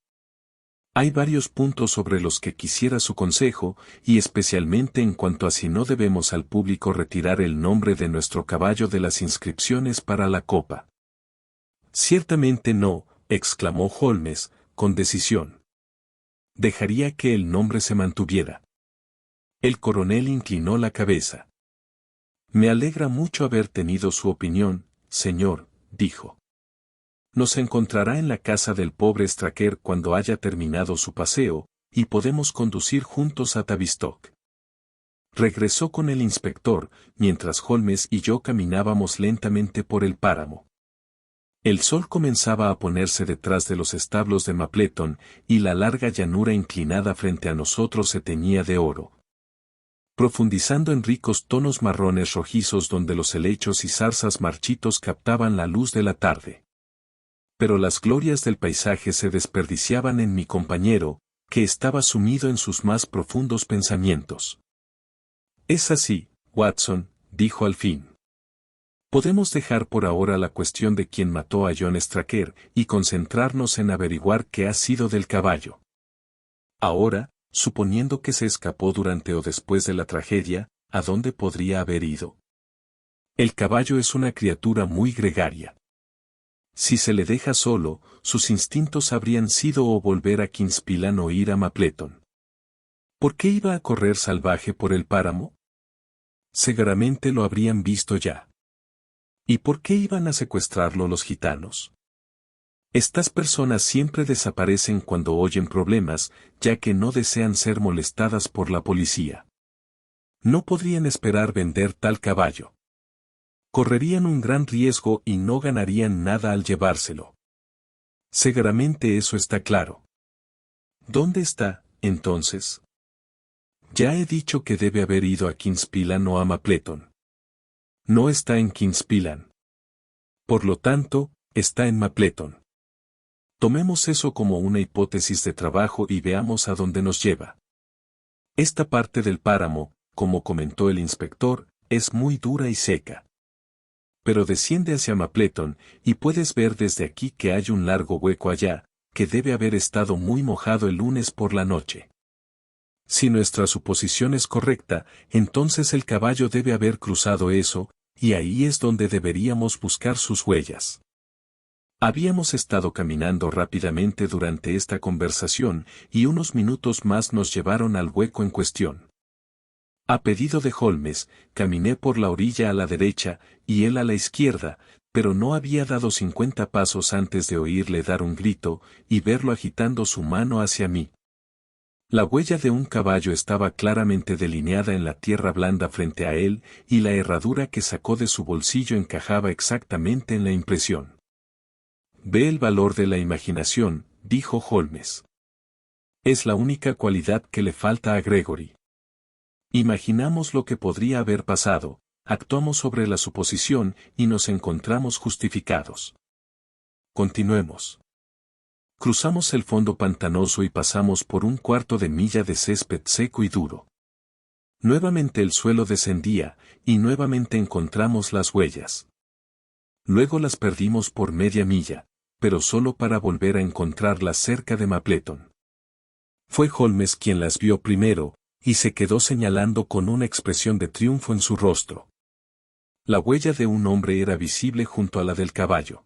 Hay varios puntos sobre los que quisiera su consejo, y especialmente en cuanto a si no debemos al público retirar el nombre de nuestro caballo de las inscripciones para la copa. Ciertamente no, exclamó Holmes, con decisión. Dejaría que el nombre se mantuviera. El coronel inclinó la cabeza. Me alegra mucho haber tenido su opinión, señor, dijo. Nos encontrará en la casa del pobre Straker cuando haya terminado su paseo, y podemos conducir juntos a Tavistock. Regresó con el inspector, mientras Holmes y yo caminábamos lentamente por el páramo. El sol comenzaba a ponerse detrás de los establos de Mapleton, y la larga llanura inclinada frente a nosotros se teñía de oro, profundizando en ricos tonos marrones rojizos donde los helechos y zarzas marchitos captaban la luz de la tarde. Pero las glorias del paisaje se desperdiciaban en mi compañero, que estaba sumido en sus más profundos pensamientos. Es así, Watson, dijo al fin. Podemos dejar por ahora la cuestión de quién mató a John Straker y concentrarnos en averiguar qué ha sido del caballo. Ahora, suponiendo que se escapó durante o después de la tragedia, ¿a dónde podría haber ido? El caballo es una criatura muy gregaria. Si se le deja solo, sus instintos habrían sido o volver a Kingspan o ir a Mapleton. ¿Por qué iba a correr salvaje por el páramo? Seguramente lo habrían visto ya. ¿Y por qué iban a secuestrarlo los gitanos? Estas personas siempre desaparecen cuando oyen problemas, ya que no desean ser molestadas por la policía. No podrían esperar vender tal caballo. Correrían un gran riesgo y no ganarían nada al llevárselo. Seguramente eso está claro. ¿Dónde está, entonces? Ya he dicho que debe haber ido a Kingspan o a Mapleton. No está en Kingspan. Por lo tanto, está en Mapleton. Tomemos eso como una hipótesis de trabajo y veamos a dónde nos lleva. Esta parte del páramo, como comentó el inspector, es muy dura y seca. Pero desciende hacia Mapleton, y puedes ver desde aquí que hay un largo hueco allá, que debe haber estado muy mojado el lunes por la noche. Si nuestra suposición es correcta, entonces el caballo debe haber cruzado eso, y ahí es donde deberíamos buscar sus huellas. Habíamos estado caminando rápidamente durante esta conversación, y unos minutos más nos llevaron al hueco en cuestión. A pedido de Holmes, caminé por la orilla a la derecha, y él a la izquierda, pero no había dado 50 pasos antes de oírle dar un grito, y verlo agitando su mano hacia mí. La huella de un caballo estaba claramente delineada en la tierra blanda frente a él, y la herradura que sacó de su bolsillo encajaba exactamente en la impresión. Ve el valor de la imaginación, dijo Holmes. Es la única cualidad que le falta a Gregory. Imaginamos lo que podría haber pasado, actuamos sobre la suposición y nos encontramos justificados. Continuemos. Cruzamos el fondo pantanoso y pasamos por un cuarto de milla de césped seco y duro. Nuevamente el suelo descendía, y nuevamente encontramos las huellas. Luego las perdimos por media milla, pero solo para volver a encontrarlas cerca de Mapleton. Fue Holmes quien las vio primero, y se quedó señalando con una expresión de triunfo en su rostro. La huella de un hombre era visible junto a la del caballo.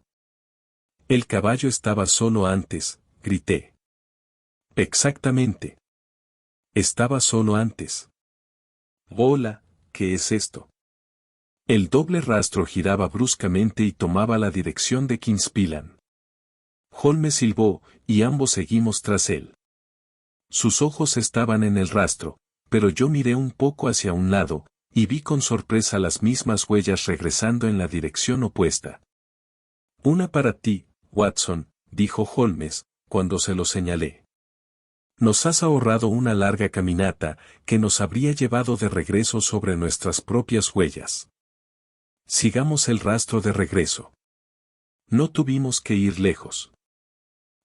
El caballo estaba solo antes, grité. Exactamente. Estaba solo antes. Hola, ¿qué es esto? El doble rastro giraba bruscamente y tomaba la dirección de Kingspan. Holmes silbó, y ambos seguimos tras él. Sus ojos estaban en el rastro, pero yo miré un poco hacia un lado, y vi con sorpresa las mismas huellas regresando en la dirección opuesta. Una para ti, Watson, dijo Holmes, cuando se lo señalé. Nos has ahorrado una larga caminata, que nos habría llevado de regreso sobre nuestras propias huellas. Sigamos el rastro de regreso. No tuvimos que ir lejos.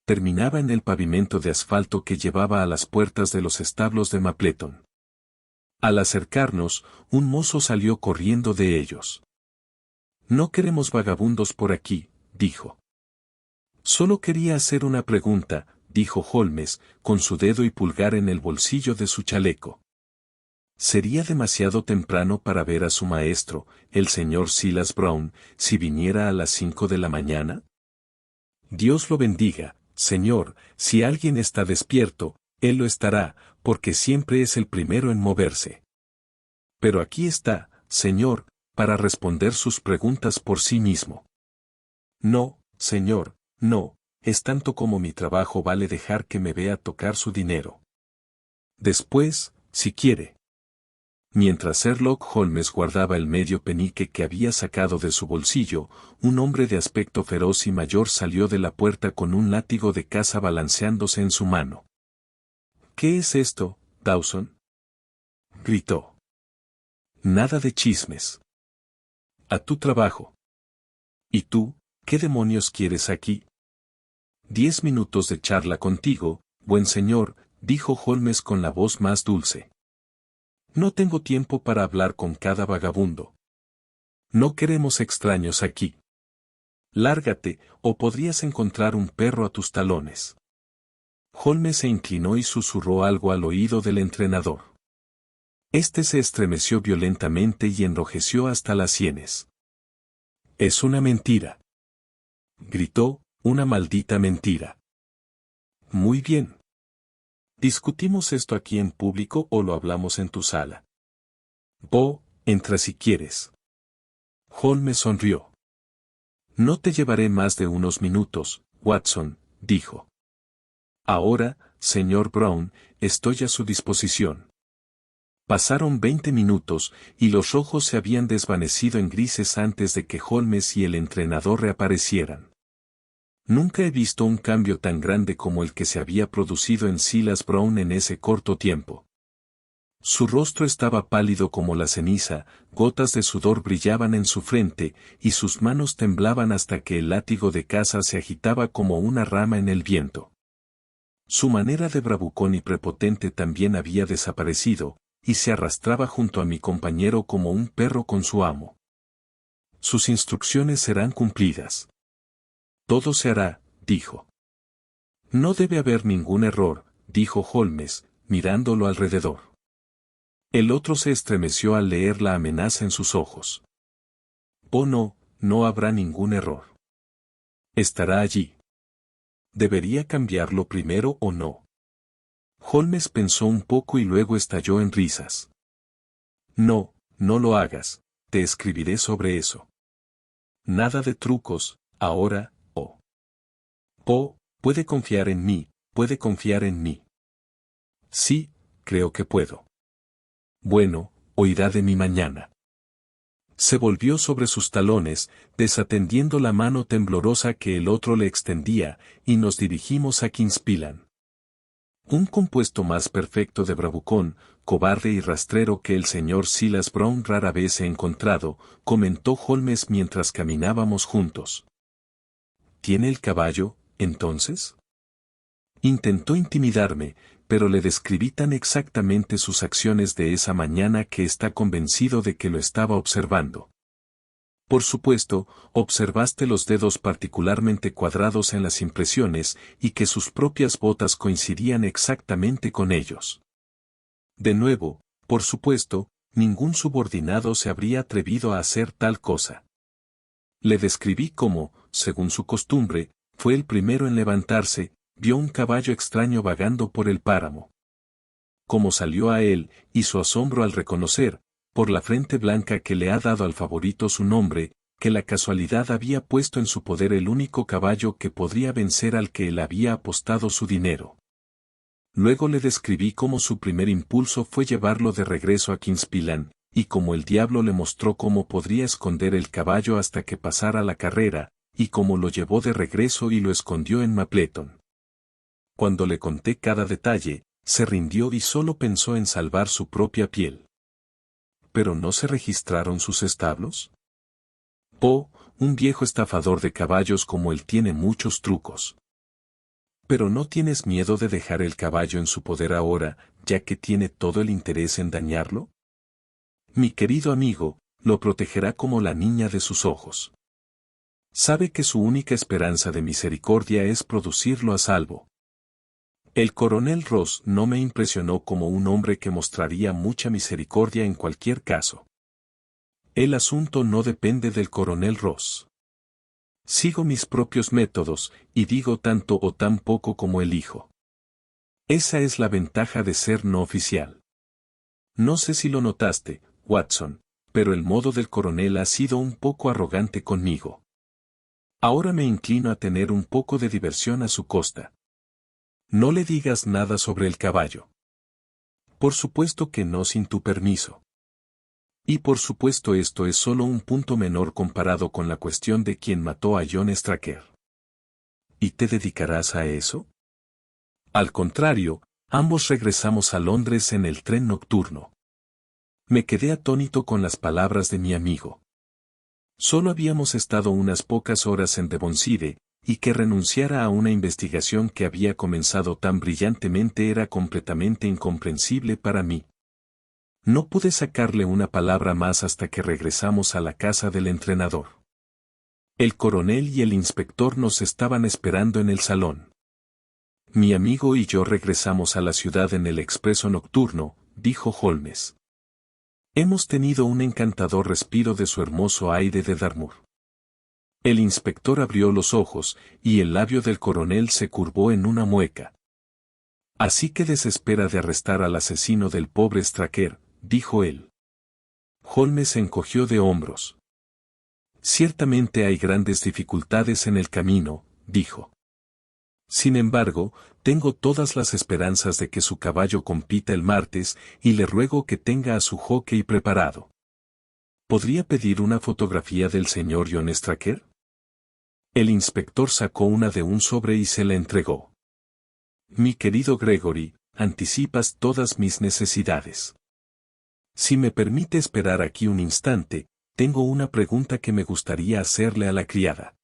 Terminaba en el pavimento de asfalto que llevaba a las puertas de los establos de Mapleton. Al acercarnos, un mozo salió corriendo de ellos. No queremos vagabundos por aquí, dijo. Solo quería hacer una pregunta, dijo Holmes, con su dedo y pulgar en el bolsillo de su chaleco. Sería demasiado temprano para ver a su maestro, el señor Silas Brown, si viniera a las 5 de la mañana. Dios lo bendiga, señor, si alguien está despierto, él lo estará, porque siempre es el primero en moverse. Pero aquí está, señor, para responder sus preguntas por sí mismo. No, señor, no, es tanto como mi trabajo vale dejar que me vea tocar su dinero. Después, si quiere. Mientras Sherlock Holmes guardaba el medio penique que había sacado de su bolsillo, un hombre de aspecto feroz y mayor salió de la puerta con un látigo de caza balanceándose en su mano. ¿Qué es esto, Dawson?, gritó. Nada de chismes. A tu trabajo. ¿Y tú, qué demonios quieres aquí? 10 minutos de charla contigo, buen señor, dijo Holmes con la voz más dulce. No tengo tiempo para hablar con cada vagabundo. No queremos extraños aquí. Lárgate, o podrías encontrar un perro a tus talones. Holmes se inclinó y susurró algo al oído del entrenador. Este se estremeció violentamente y enrojeció hasta las sienes. Es una mentira. Gritó, una maldita mentira. Muy bien. ¿Discutimos esto aquí en público o lo hablamos en tu sala? Entra si quieres. Holmes sonrió. No te llevaré más de unos minutos, Watson, dijo. Ahora, señor Brown, estoy a su disposición. Pasaron 20 minutos, y los rojos se habían desvanecido en grises antes de que Holmes y el entrenador reaparecieran. Nunca he visto un cambio tan grande como el que se había producido en Silas Brown en ese corto tiempo. Su rostro estaba pálido como la ceniza, gotas de sudor brillaban en su frente, y sus manos temblaban hasta que el látigo de caza se agitaba como una rama en el viento. Su manera de bravucón y prepotente también había desaparecido, y se arrastraba junto a mi compañero como un perro con su amo. Sus instrucciones serán cumplidas. Todo se hará, dijo. No debe haber ningún error, dijo Holmes, mirándolo alrededor. El otro se estremeció al leer la amenaza en sus ojos. No, no habrá ningún error. Estará allí. ¿Debería cambiarlo primero o no? Holmes pensó un poco y luego estalló en risas. No, no lo hagas, te escribiré sobre eso. Nada de trucos, ahora, puede confiar en mí, puede confiar en mí. Sí, creo que puedo. Bueno, oirá de mí mañana. Se volvió sobre sus talones, desatendiendo la mano temblorosa que el otro le extendía, y nos dirigimos a Kingspilan. Un compuesto más perfecto de bravucón, cobarde y rastrero que el señor Silas Brown rara vez he encontrado, comentó Holmes mientras caminábamos juntos. ¿Tiene el caballo, entonces? Intentó intimidarme, pero le describí tan exactamente sus acciones de esa mañana que está convencido de que lo estaba observando. Por supuesto, observaste los dedos particularmente cuadrados en las impresiones y que sus propias botas coincidían exactamente con ellos. De nuevo, por supuesto, ningún subordinado se habría atrevido a hacer tal cosa. Le describí cómo, según su costumbre, fue el primero en levantarse, vio un caballo extraño vagando por el páramo. Cómo salió a él, y su asombro al reconocer, por la frente blanca que le ha dado al favorito su nombre, que la casualidad había puesto en su poder el único caballo que podría vencer al que él había apostado su dinero. Luego le describí cómo su primer impulso fue llevarlo de regreso a Kingspilan, y cómo el diablo le mostró cómo podría esconder el caballo hasta que pasara la carrera, y cómo lo llevó de regreso y lo escondió en Mapleton. Cuando le conté cada detalle, se rindió y solo pensó en salvar su propia piel. ¿Pero no se registraron sus establos? Un viejo estafador de caballos como él tiene muchos trucos. ¿Pero no tienes miedo de dejar el caballo en su poder ahora, ya que tiene todo el interés en dañarlo? Mi querido amigo, lo protegerá como la niña de sus ojos. Sabe que su única esperanza de misericordia es producirlo a salvo. El coronel Ross no me impresionó como un hombre que mostraría mucha misericordia en cualquier caso. El asunto no depende del coronel Ross. Sigo mis propios métodos, y digo tanto o tan poco como elijo. Esa es la ventaja de ser no oficial. No sé si lo notaste, Watson, pero el modo del coronel ha sido un poco arrogante conmigo. Ahora me inclino a tener un poco de diversión a su costa. No le digas nada sobre el caballo. Por supuesto que no sin tu permiso. Y por supuesto esto es solo un punto menor comparado con la cuestión de quién mató a John Straker. ¿Y te dedicarás a eso? Al contrario, ambos regresamos a Londres en el tren nocturno. Me quedé atónito con las palabras de mi amigo. Solo habíamos estado unas pocas horas en Devonshire, y que renunciara a una investigación que había comenzado tan brillantemente era completamente incomprensible para mí. No pude sacarle una palabra más hasta que regresamos a la casa del entrenador. El coronel y el inspector nos estaban esperando en el salón. Mi amigo y yo regresamos a la ciudad en el expreso nocturno, dijo Holmes. Hemos tenido un encantador respiro de su hermoso aire de Dartmoor. El inspector abrió los ojos, y el labio del coronel se curvó en una mueca. Así que desespera de arrestar al asesino del pobre Straker, dijo él. Holmes se encogió de hombros. Ciertamente hay grandes dificultades en el camino, dijo. Sin embargo, tengo todas las esperanzas de que su caballo compita el martes y le ruego que tenga a su jockey preparado. ¿Podría pedir una fotografía del señor John Straker? El inspector sacó una de un sobre y se la entregó. Mi querido Gregory, anticipas todas mis necesidades. Si me permite esperar aquí un instante, tengo una pregunta que me gustaría hacerle a la criada.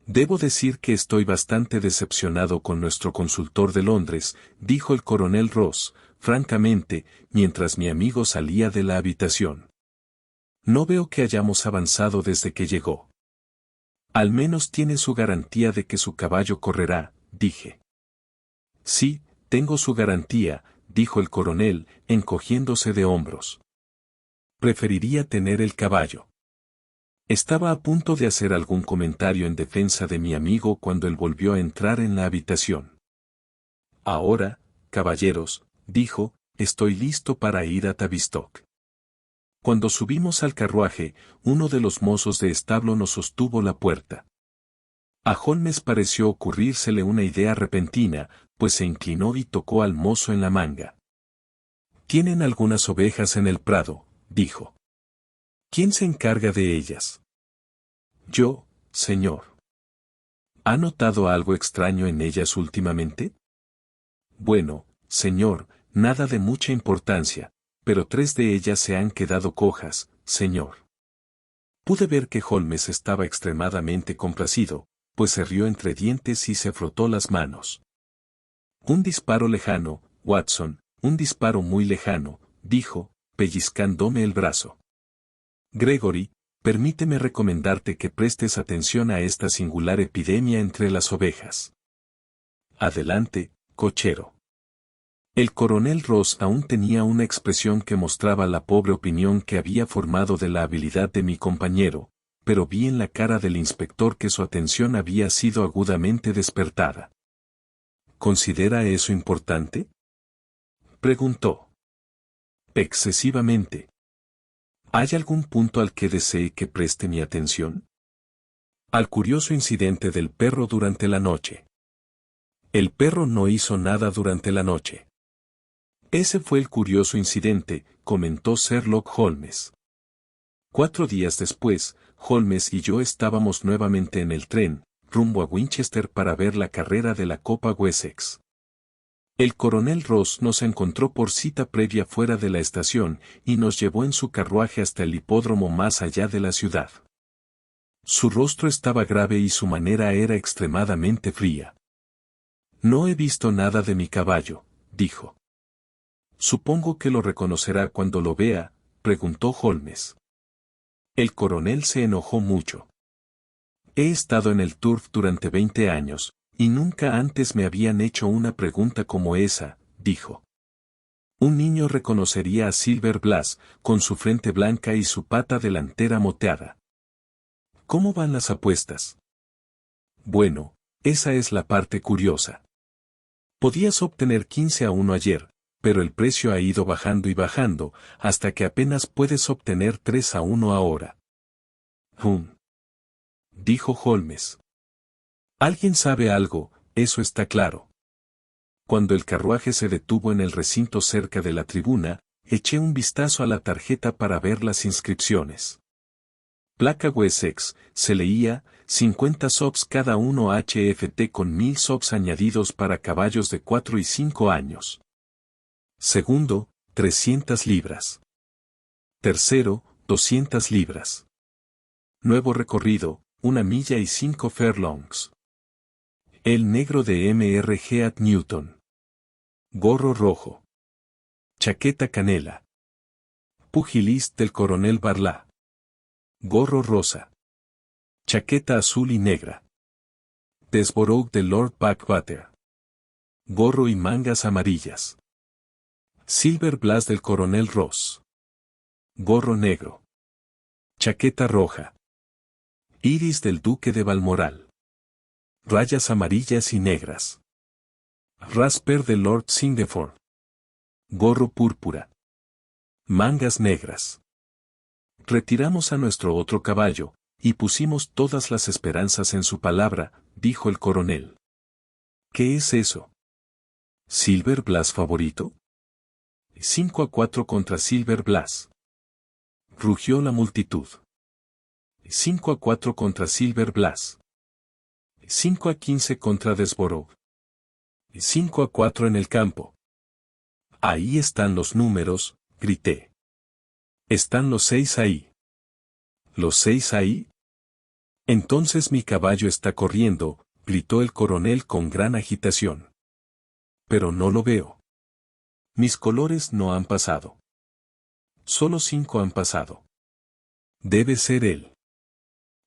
Debo decir que estoy bastante decepcionado con nuestro consultor de Londres, dijo el coronel Ross, francamente, mientras mi amigo salía de la habitación. No veo que hayamos avanzado desde que llegó. Al menos tiene su garantía de que su caballo correrá, dije. Sí, tengo su garantía, dijo el coronel, encogiéndose de hombros. Preferiría tener el caballo. Estaba a punto de hacer algún comentario en defensa de mi amigo cuando él volvió a entrar en la habitación. Ahora, caballeros, dijo, estoy listo para ir a Tavistock. Cuando subimos al carruaje, uno de los mozos de establo nos sostuvo la puerta. A Holmes pareció ocurrírsele una idea repentina, pues se inclinó y tocó al mozo en la manga. «Tienen algunas ovejas en el prado», dijo. «¿Quién se encarga de ellas?» «Yo, señor». ¿Ha notado algo extraño en ellas últimamente? «Bueno, señor, nada de mucha importancia, pero 3 de ellas se han quedado cojas, señor». Pude ver que Holmes estaba extremadamente complacido, pues se rió entre dientes y se frotó las manos. «Un disparo lejano, Watson, un disparo muy lejano», dijo, pellizcándome el brazo. «Gregory, permíteme recomendarte que prestes atención a esta singular epidemia entre las ovejas». «Adelante, cochero». El coronel Ross aún tenía una expresión que mostraba la pobre opinión que había formado de la habilidad de mi compañero, pero vi en la cara del inspector que su atención había sido agudamente despertada. ¿Considera eso importante?, preguntó. Excesivamente. ¿Hay algún punto al que desee que preste mi atención? Al curioso incidente del perro durante la noche. El perro no hizo nada durante la noche. Ese fue el curioso incidente, comentó Sherlock Holmes. 4 días después, Holmes y yo estábamos nuevamente en el tren, rumbo a Winchester para ver la carrera de la Copa Wessex. El coronel Ross nos encontró por cita previa fuera de la estación y nos llevó en su carruaje hasta el hipódromo más allá de la ciudad. Su rostro estaba grave y su manera era extremadamente fría. «No he visto nada de mi caballo», dijo. «Supongo que lo reconocerá cuando lo vea», preguntó Holmes. El coronel se enojó mucho. «He estado en el turf durante 20 años, y nunca antes me habían hecho una pregunta como esa, dijo. Un niño reconocería a Silver Blas, con su frente blanca y su pata delantera moteada. ¿Cómo van las apuestas? Bueno, esa es la parte curiosa. Podías obtener 15-1 ayer, pero el precio ha ido bajando y bajando, hasta que apenas puedes obtener 3-1 ahora. Dijo Holmes. Alguien sabe algo, eso está claro. Cuando el carruaje se detuvo en el recinto cerca de la tribuna, eché un vistazo a la tarjeta para ver las inscripciones. Placa Wessex, se leía, 50 sops cada uno HFT con 1000 sops añadidos para caballos de 4 y 5 años. Segundo, 300 libras. Tercero, 200 libras. Nuevo recorrido, 1 milla y 5 furlongs. El negro de M.R.G. at Newton. Gorro rojo. Chaqueta canela. Pugilist del coronel Barla. Gorro rosa. Chaqueta azul y negra. Desborough de Lord Backwater. Gorro y mangas amarillas. Silver Blas del coronel Ross. Gorro negro. Chaqueta roja. Iris del duque de Balmoral. Rayas amarillas y negras. Rasper de Lord Singeford. Gorro púrpura. Mangas negras. Retiramos a nuestro otro caballo, y pusimos todas las esperanzas en su palabra, dijo el coronel. ¿Qué es eso? ¿Silver Blas favorito? 5-4 contra Silver Blas. Rugió la multitud. 5-4 contra Silver Blas. 5-15 contra Desborough. 5-4 en el campo. Ahí están los números, grité. Están los 6 ahí. ¿Los 6 ahí? Entonces mi caballo está corriendo, gritó el coronel con gran agitación. Pero no lo veo. Mis colores no han pasado. Solo 5 han pasado. Debe ser él.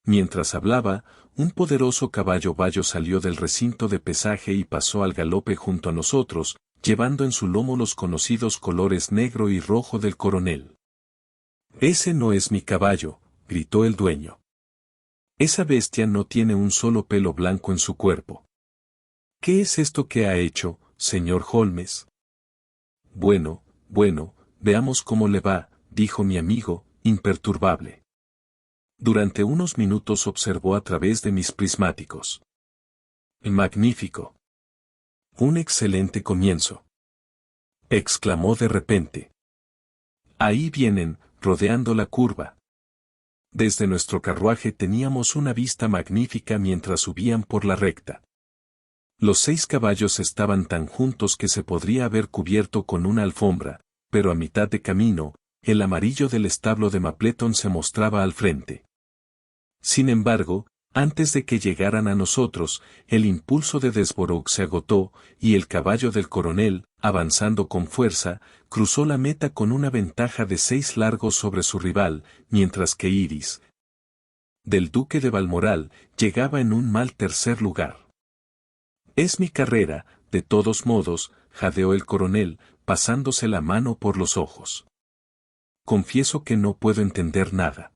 Mientras hablaba, un poderoso caballo bayo salió del recinto de pesaje y pasó al galope junto a nosotros, llevando en su lomo los conocidos colores negro y rojo del coronel. Ese no es mi caballo, gritó el dueño. Esa bestia no tiene un solo pelo blanco en su cuerpo. ¿Qué es esto que ha hecho, señor Holmes? Bueno, veamos cómo le va, dijo mi amigo, imperturbable. Durante unos minutos observó a través de mis prismáticos. Magnífico. Un excelente comienzo. Exclamó de repente. Ahí vienen, rodeando la curva. Desde nuestro carruaje teníamos una vista magnífica mientras subían por la recta. Los 6 caballos estaban tan juntos que se podría haber cubierto con una alfombra, pero a mitad de camino, el amarillo del establo de Mapleton se mostraba al frente. Sin embargo, antes de que llegaran a nosotros, el impulso de Desborough se agotó, y el caballo del coronel, avanzando con fuerza, cruzó la meta con una ventaja de 6 largos sobre su rival, mientras que Iris, del duque de Balmoral, llegaba en un mal tercer lugar. Es mi carrera, de todos modos, jadeó el coronel, pasándose la mano por los ojos. Confieso que no puedo entender nada.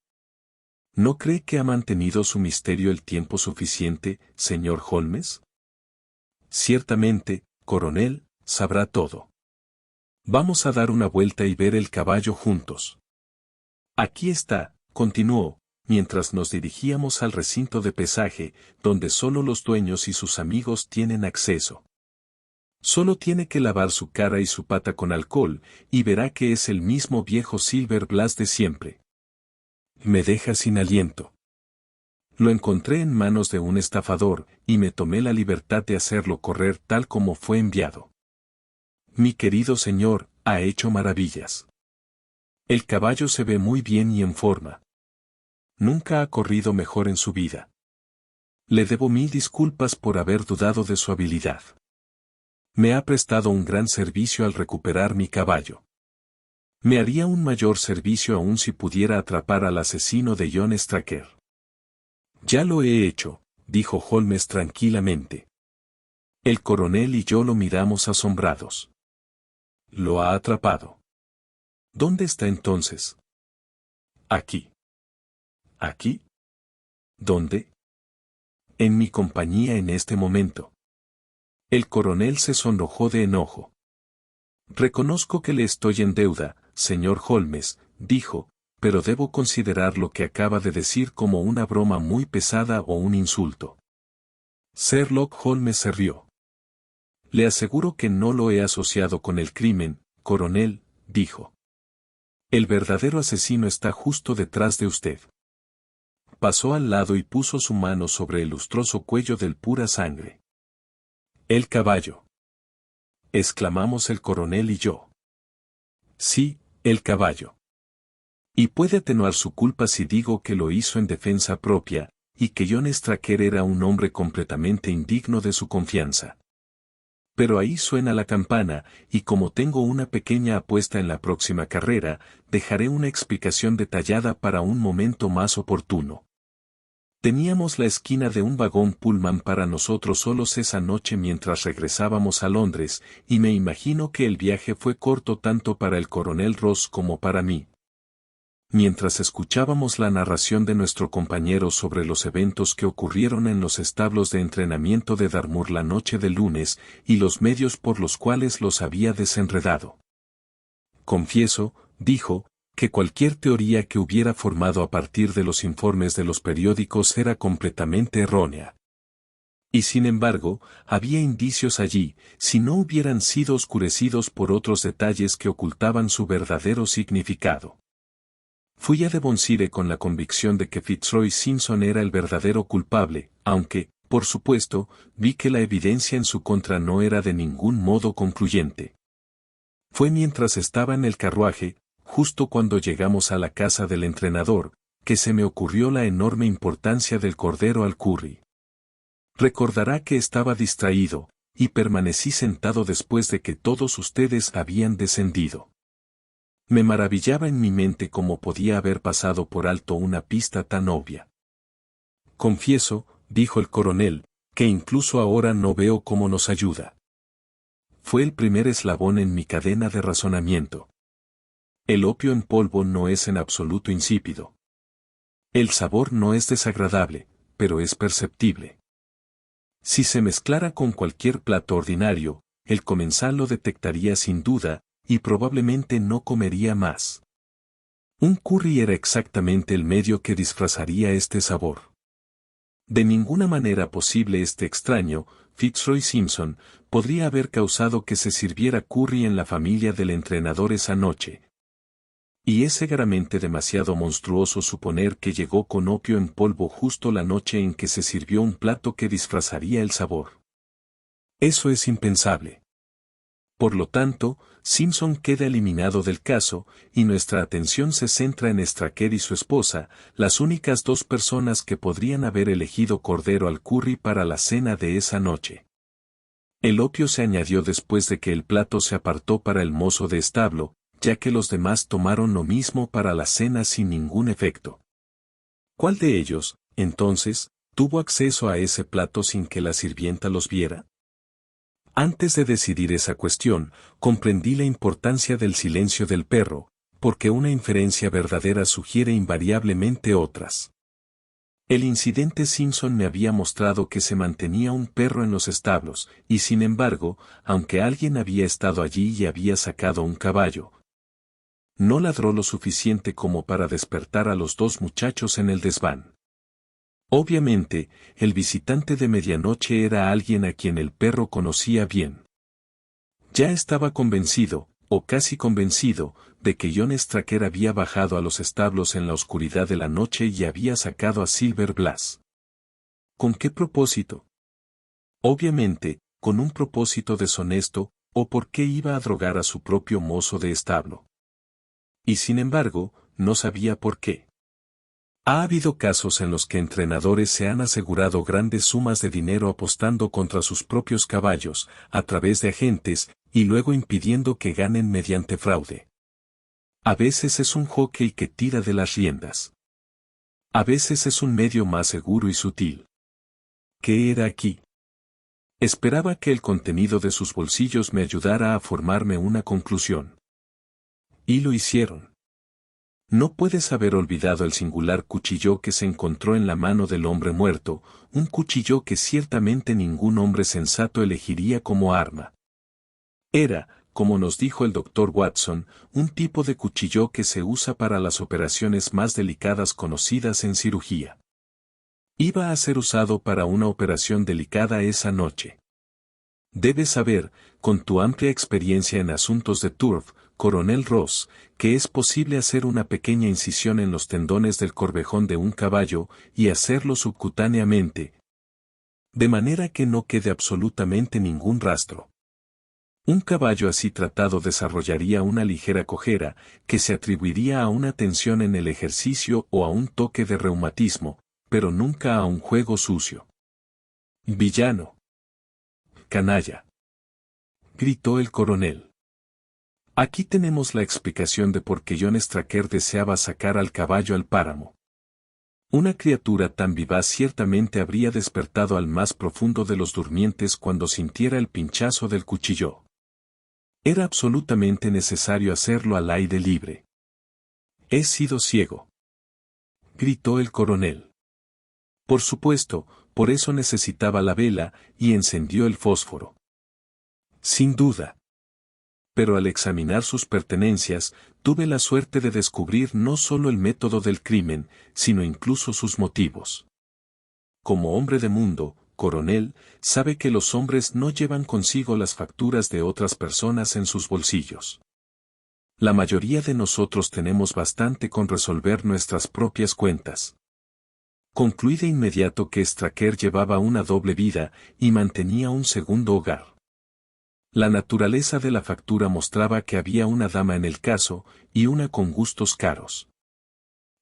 ¿No cree que ha mantenido su misterio el tiempo suficiente, señor Holmes? Ciertamente, coronel, sabrá todo. Vamos a dar una vuelta y ver el caballo juntos. Aquí está, continuó, mientras nos dirigíamos al recinto de pesaje, donde solo los dueños y sus amigos tienen acceso. Solo tiene que lavar su cara y su pata con alcohol, y verá que es el mismo viejo Silver Blas de siempre. Me deja sin aliento. Lo encontré en manos de un estafador, y me tomé la libertad de hacerlo correr tal como fue enviado. Mi querido señor, ha hecho maravillas. El caballo se ve muy bien y en forma. Nunca ha corrido mejor en su vida. Le debo 1000 disculpas por haber dudado de su habilidad. Me ha prestado un gran servicio al recuperar mi caballo. Me haría un mayor servicio aún si pudiera atrapar al asesino de John Straker. Ya lo he hecho, dijo Holmes tranquilamente. El coronel y yo lo miramos asombrados. Lo ha atrapado. ¿Dónde está entonces? Aquí. ¿Aquí? ¿Dónde? En mi compañía en este momento. El coronel se sonrojó de enojo. Reconozco que le estoy en deuda, señor Holmes, dijo, pero debo considerar lo que acaba de decir como una broma muy pesada o un insulto. Sherlock Holmes se rió. Le aseguro que no lo he asociado con el crimen, coronel, dijo. El verdadero asesino está justo detrás de usted. Pasó al lado y puso su mano sobre el lustroso cuello del pura sangre. El caballo. Exclamamos el coronel y yo. Sí, el caballo. Y puede atenuar su culpa si digo que lo hizo en defensa propia, y que John Straker era un hombre completamente indigno de su confianza. Pero ahí suena la campana, y como tengo una pequeña apuesta en la próxima carrera, dejaré una explicación detallada para un momento más oportuno. Teníamos la esquina de un vagón Pullman para nosotros solos esa noche mientras regresábamos a Londres, y me imagino que el viaje fue corto tanto para el coronel Ross como para mí. Mientras escuchábamos la narración de nuestro compañero sobre los eventos que ocurrieron en los establos de entrenamiento de Dartmoor la noche del lunes y los medios por los cuales los había desenredado. Confieso, dijo, que cualquier teoría que hubiera formado a partir de los informes de los periódicos era completamente errónea. Y sin embargo, había indicios allí, si no hubieran sido oscurecidos por otros detalles que ocultaban su verdadero significado. Fui a Devonshire con la convicción de que Fitzroy Simpson era el verdadero culpable, aunque, por supuesto, vi que la evidencia en su contra no era de ningún modo concluyente. Fue mientras estaba en el carruaje, justo cuando llegamos a la casa del entrenador, que se me ocurrió la enorme importancia del cordero al curry. Recordará que estaba distraído, y permanecí sentado después de que todos ustedes habían descendido. Me maravillaba en mi mente cómo podía haber pasado por alto una pista tan obvia. Confieso, dijo el coronel, que incluso ahora no veo cómo nos ayuda. Fue el primer eslabón en mi cadena de razonamiento. El opio en polvo no es en absoluto insípido. El sabor no es desagradable, pero es perceptible. Si se mezclara con cualquier plato ordinario, el comensal lo detectaría sin duda, y probablemente no comería más. Un curry era exactamente el medio que disfrazaría este sabor. De ninguna manera posible este extraño, Fitzroy Simpson, podría haber causado que se sirviera curry en la familia del entrenador esa noche. Y es severamente demasiado monstruoso suponer que llegó con opio en polvo justo la noche en que se sirvió un plato que disfrazaría el sabor. Eso es impensable. Por lo tanto, Simpson queda eliminado del caso, y nuestra atención se centra en Straker y su esposa, las únicas dos personas que podrían haber elegido cordero al curry para la cena de esa noche. El opio se añadió después de que el plato se apartó para el mozo de establo, ya que los demás tomaron lo mismo para la cena sin ningún efecto. ¿Cuál de ellos, entonces, tuvo acceso a ese plato sin que la sirvienta los viera? Antes de decidir esa cuestión, comprendí la importancia del silencio del perro, porque una inferencia verdadera sugiere invariablemente otras. El incidente Simpson me había mostrado que se mantenía un perro en los establos, y sin embargo, aunque alguien había estado allí y había sacado un caballo, no ladró lo suficiente como para despertar a los dos muchachos en el desván. Obviamente, el visitante de medianoche era alguien a quien el perro conocía bien. Ya estaba convencido, o casi convencido, de que John Straker había bajado a los establos en la oscuridad de la noche y había sacado a Silver Blaze. ¿Con qué propósito? Obviamente, con un propósito deshonesto, o porque iba a drogar a su propio mozo de establo. Y sin embargo, no sabía por qué. Ha habido casos en los que entrenadores se han asegurado grandes sumas de dinero apostando contra sus propios caballos, a través de agentes, y luego impidiendo que ganen mediante fraude. A veces es un jockey que tira de las riendas. A veces es un medio más seguro y sutil. ¿Qué era aquí? Esperaba que el contenido de sus bolsillos me ayudara a formarme una conclusión. Y lo hicieron. No puedes haber olvidado el singular cuchillo que se encontró en la mano del hombre muerto, un cuchillo que ciertamente ningún hombre sensato elegiría como arma. Era, como nos dijo el doctor Watson, un tipo de cuchillo que se usa para las operaciones más delicadas conocidas en cirugía. Iba a ser usado para una operación delicada esa noche. Debes saber, con tu amplia experiencia en asuntos de turf, Coronel Ross, que es posible hacer una pequeña incisión en los tendones del corvejón de un caballo y hacerlo subcutáneamente, de manera que no quede absolutamente ningún rastro. Un caballo así tratado desarrollaría una ligera cojera, que se atribuiría a una tensión en el ejercicio o a un toque de reumatismo, pero nunca a un juego sucio. Villano. Canalla. Gritó el coronel. Aquí tenemos la explicación de por qué John Straker deseaba sacar al caballo al páramo. Una criatura tan vivaz ciertamente habría despertado al más profundo de los durmientes cuando sintiera el pinchazo del cuchillo. Era absolutamente necesario hacerlo al aire libre. He sido ciego. Gritó el coronel. Por supuesto, por eso necesitaba la vela, y encendió el fósforo. Sin duda. Pero al examinar sus pertenencias, tuve la suerte de descubrir no solo el método del crimen, sino incluso sus motivos. Como hombre de mundo, coronel, sabe que los hombres no llevan consigo las facturas de otras personas en sus bolsillos. La mayoría de nosotros tenemos bastante con resolver nuestras propias cuentas. Concluí de inmediato que Straker llevaba una doble vida y mantenía un segundo hogar. La naturaleza de la factura mostraba que había una dama en el caso, y una con gustos caros.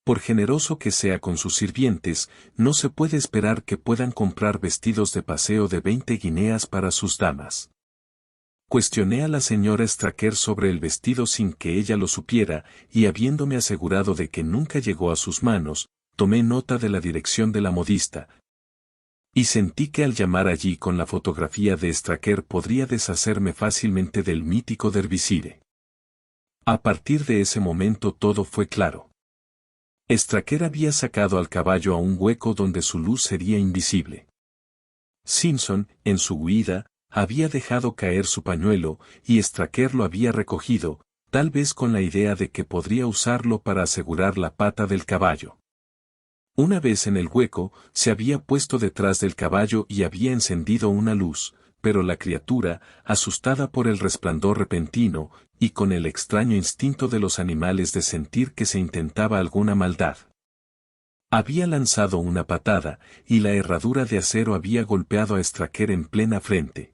Por generoso que sea con sus sirvientes, no se puede esperar que puedan comprar vestidos de paseo de 20 guineas para sus damas. Cuestioné a la señora Straker sobre el vestido sin que ella lo supiera, y habiéndome asegurado de que nunca llegó a sus manos, tomé nota de la dirección de la modista, y sentí que al llamar allí con la fotografía de Straker podría deshacerme fácilmente del mítico Derbyshire. A partir de ese momento todo fue claro. Straker había sacado al caballo a un hueco donde su luz sería invisible. Simpson, en su huida, había dejado caer su pañuelo, y Straker lo había recogido, tal vez con la idea de que podría usarlo para asegurar la pata del caballo. Una vez en el hueco, se había puesto detrás del caballo y había encendido una luz, pero la criatura, asustada por el resplandor repentino, y con el extraño instinto de los animales de sentir que se intentaba alguna maldad, había lanzado una patada, y la herradura de acero había golpeado a Straker en plena frente.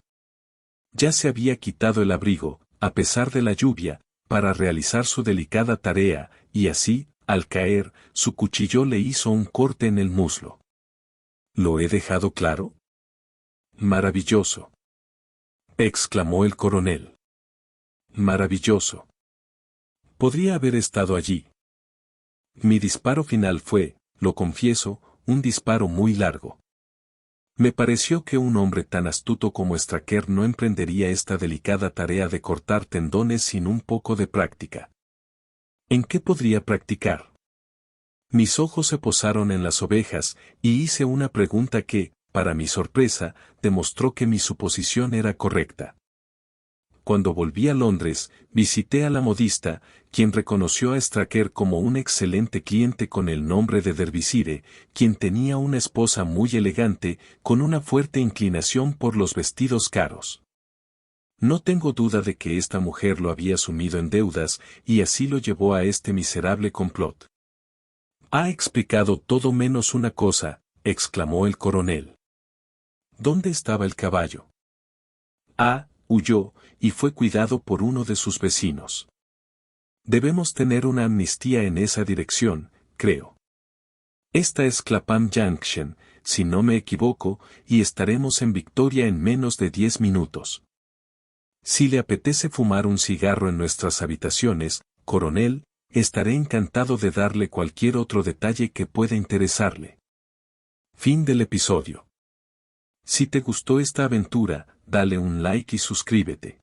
Ya se había quitado el abrigo, a pesar de la lluvia, para realizar su delicada tarea, y así, al caer, su cuchillo le hizo un corte en el muslo. ¿Lo he dejado claro? Maravilloso. Exclamó el coronel. Maravilloso. Podría haber estado allí. Mi disparo final fue, lo confieso, un disparo muy largo. Me pareció que un hombre tan astuto como Straker no emprendería esta delicada tarea de cortar tendones sin un poco de práctica. ¿En qué podría practicar? Mis ojos se posaron en las ovejas, y hice una pregunta que, para mi sorpresa, demostró que mi suposición era correcta. Cuando volví a Londres, visité a la modista, quien reconoció a Straker como un excelente cliente con el nombre de Derbyshire, quien tenía una esposa muy elegante, con una fuerte inclinación por los vestidos caros. No tengo duda de que esta mujer lo había sumido en deudas, y así lo llevó a este miserable complot. Ha explicado todo menos una cosa, exclamó el coronel. ¿Dónde estaba el caballo? Huyó, y fue cuidado por uno de sus vecinos. Debemos tener una amnistía en esa dirección, creo. Esta es Clapham Junction, si no me equivoco, y estaremos en Victoria en menos de 10 minutos. Si le apetece fumar un cigarro en nuestras habitaciones, coronel, estaré encantado de darle cualquier otro detalle que pueda interesarle. Fin del episodio. Si te gustó esta aventura, dale un like y suscríbete.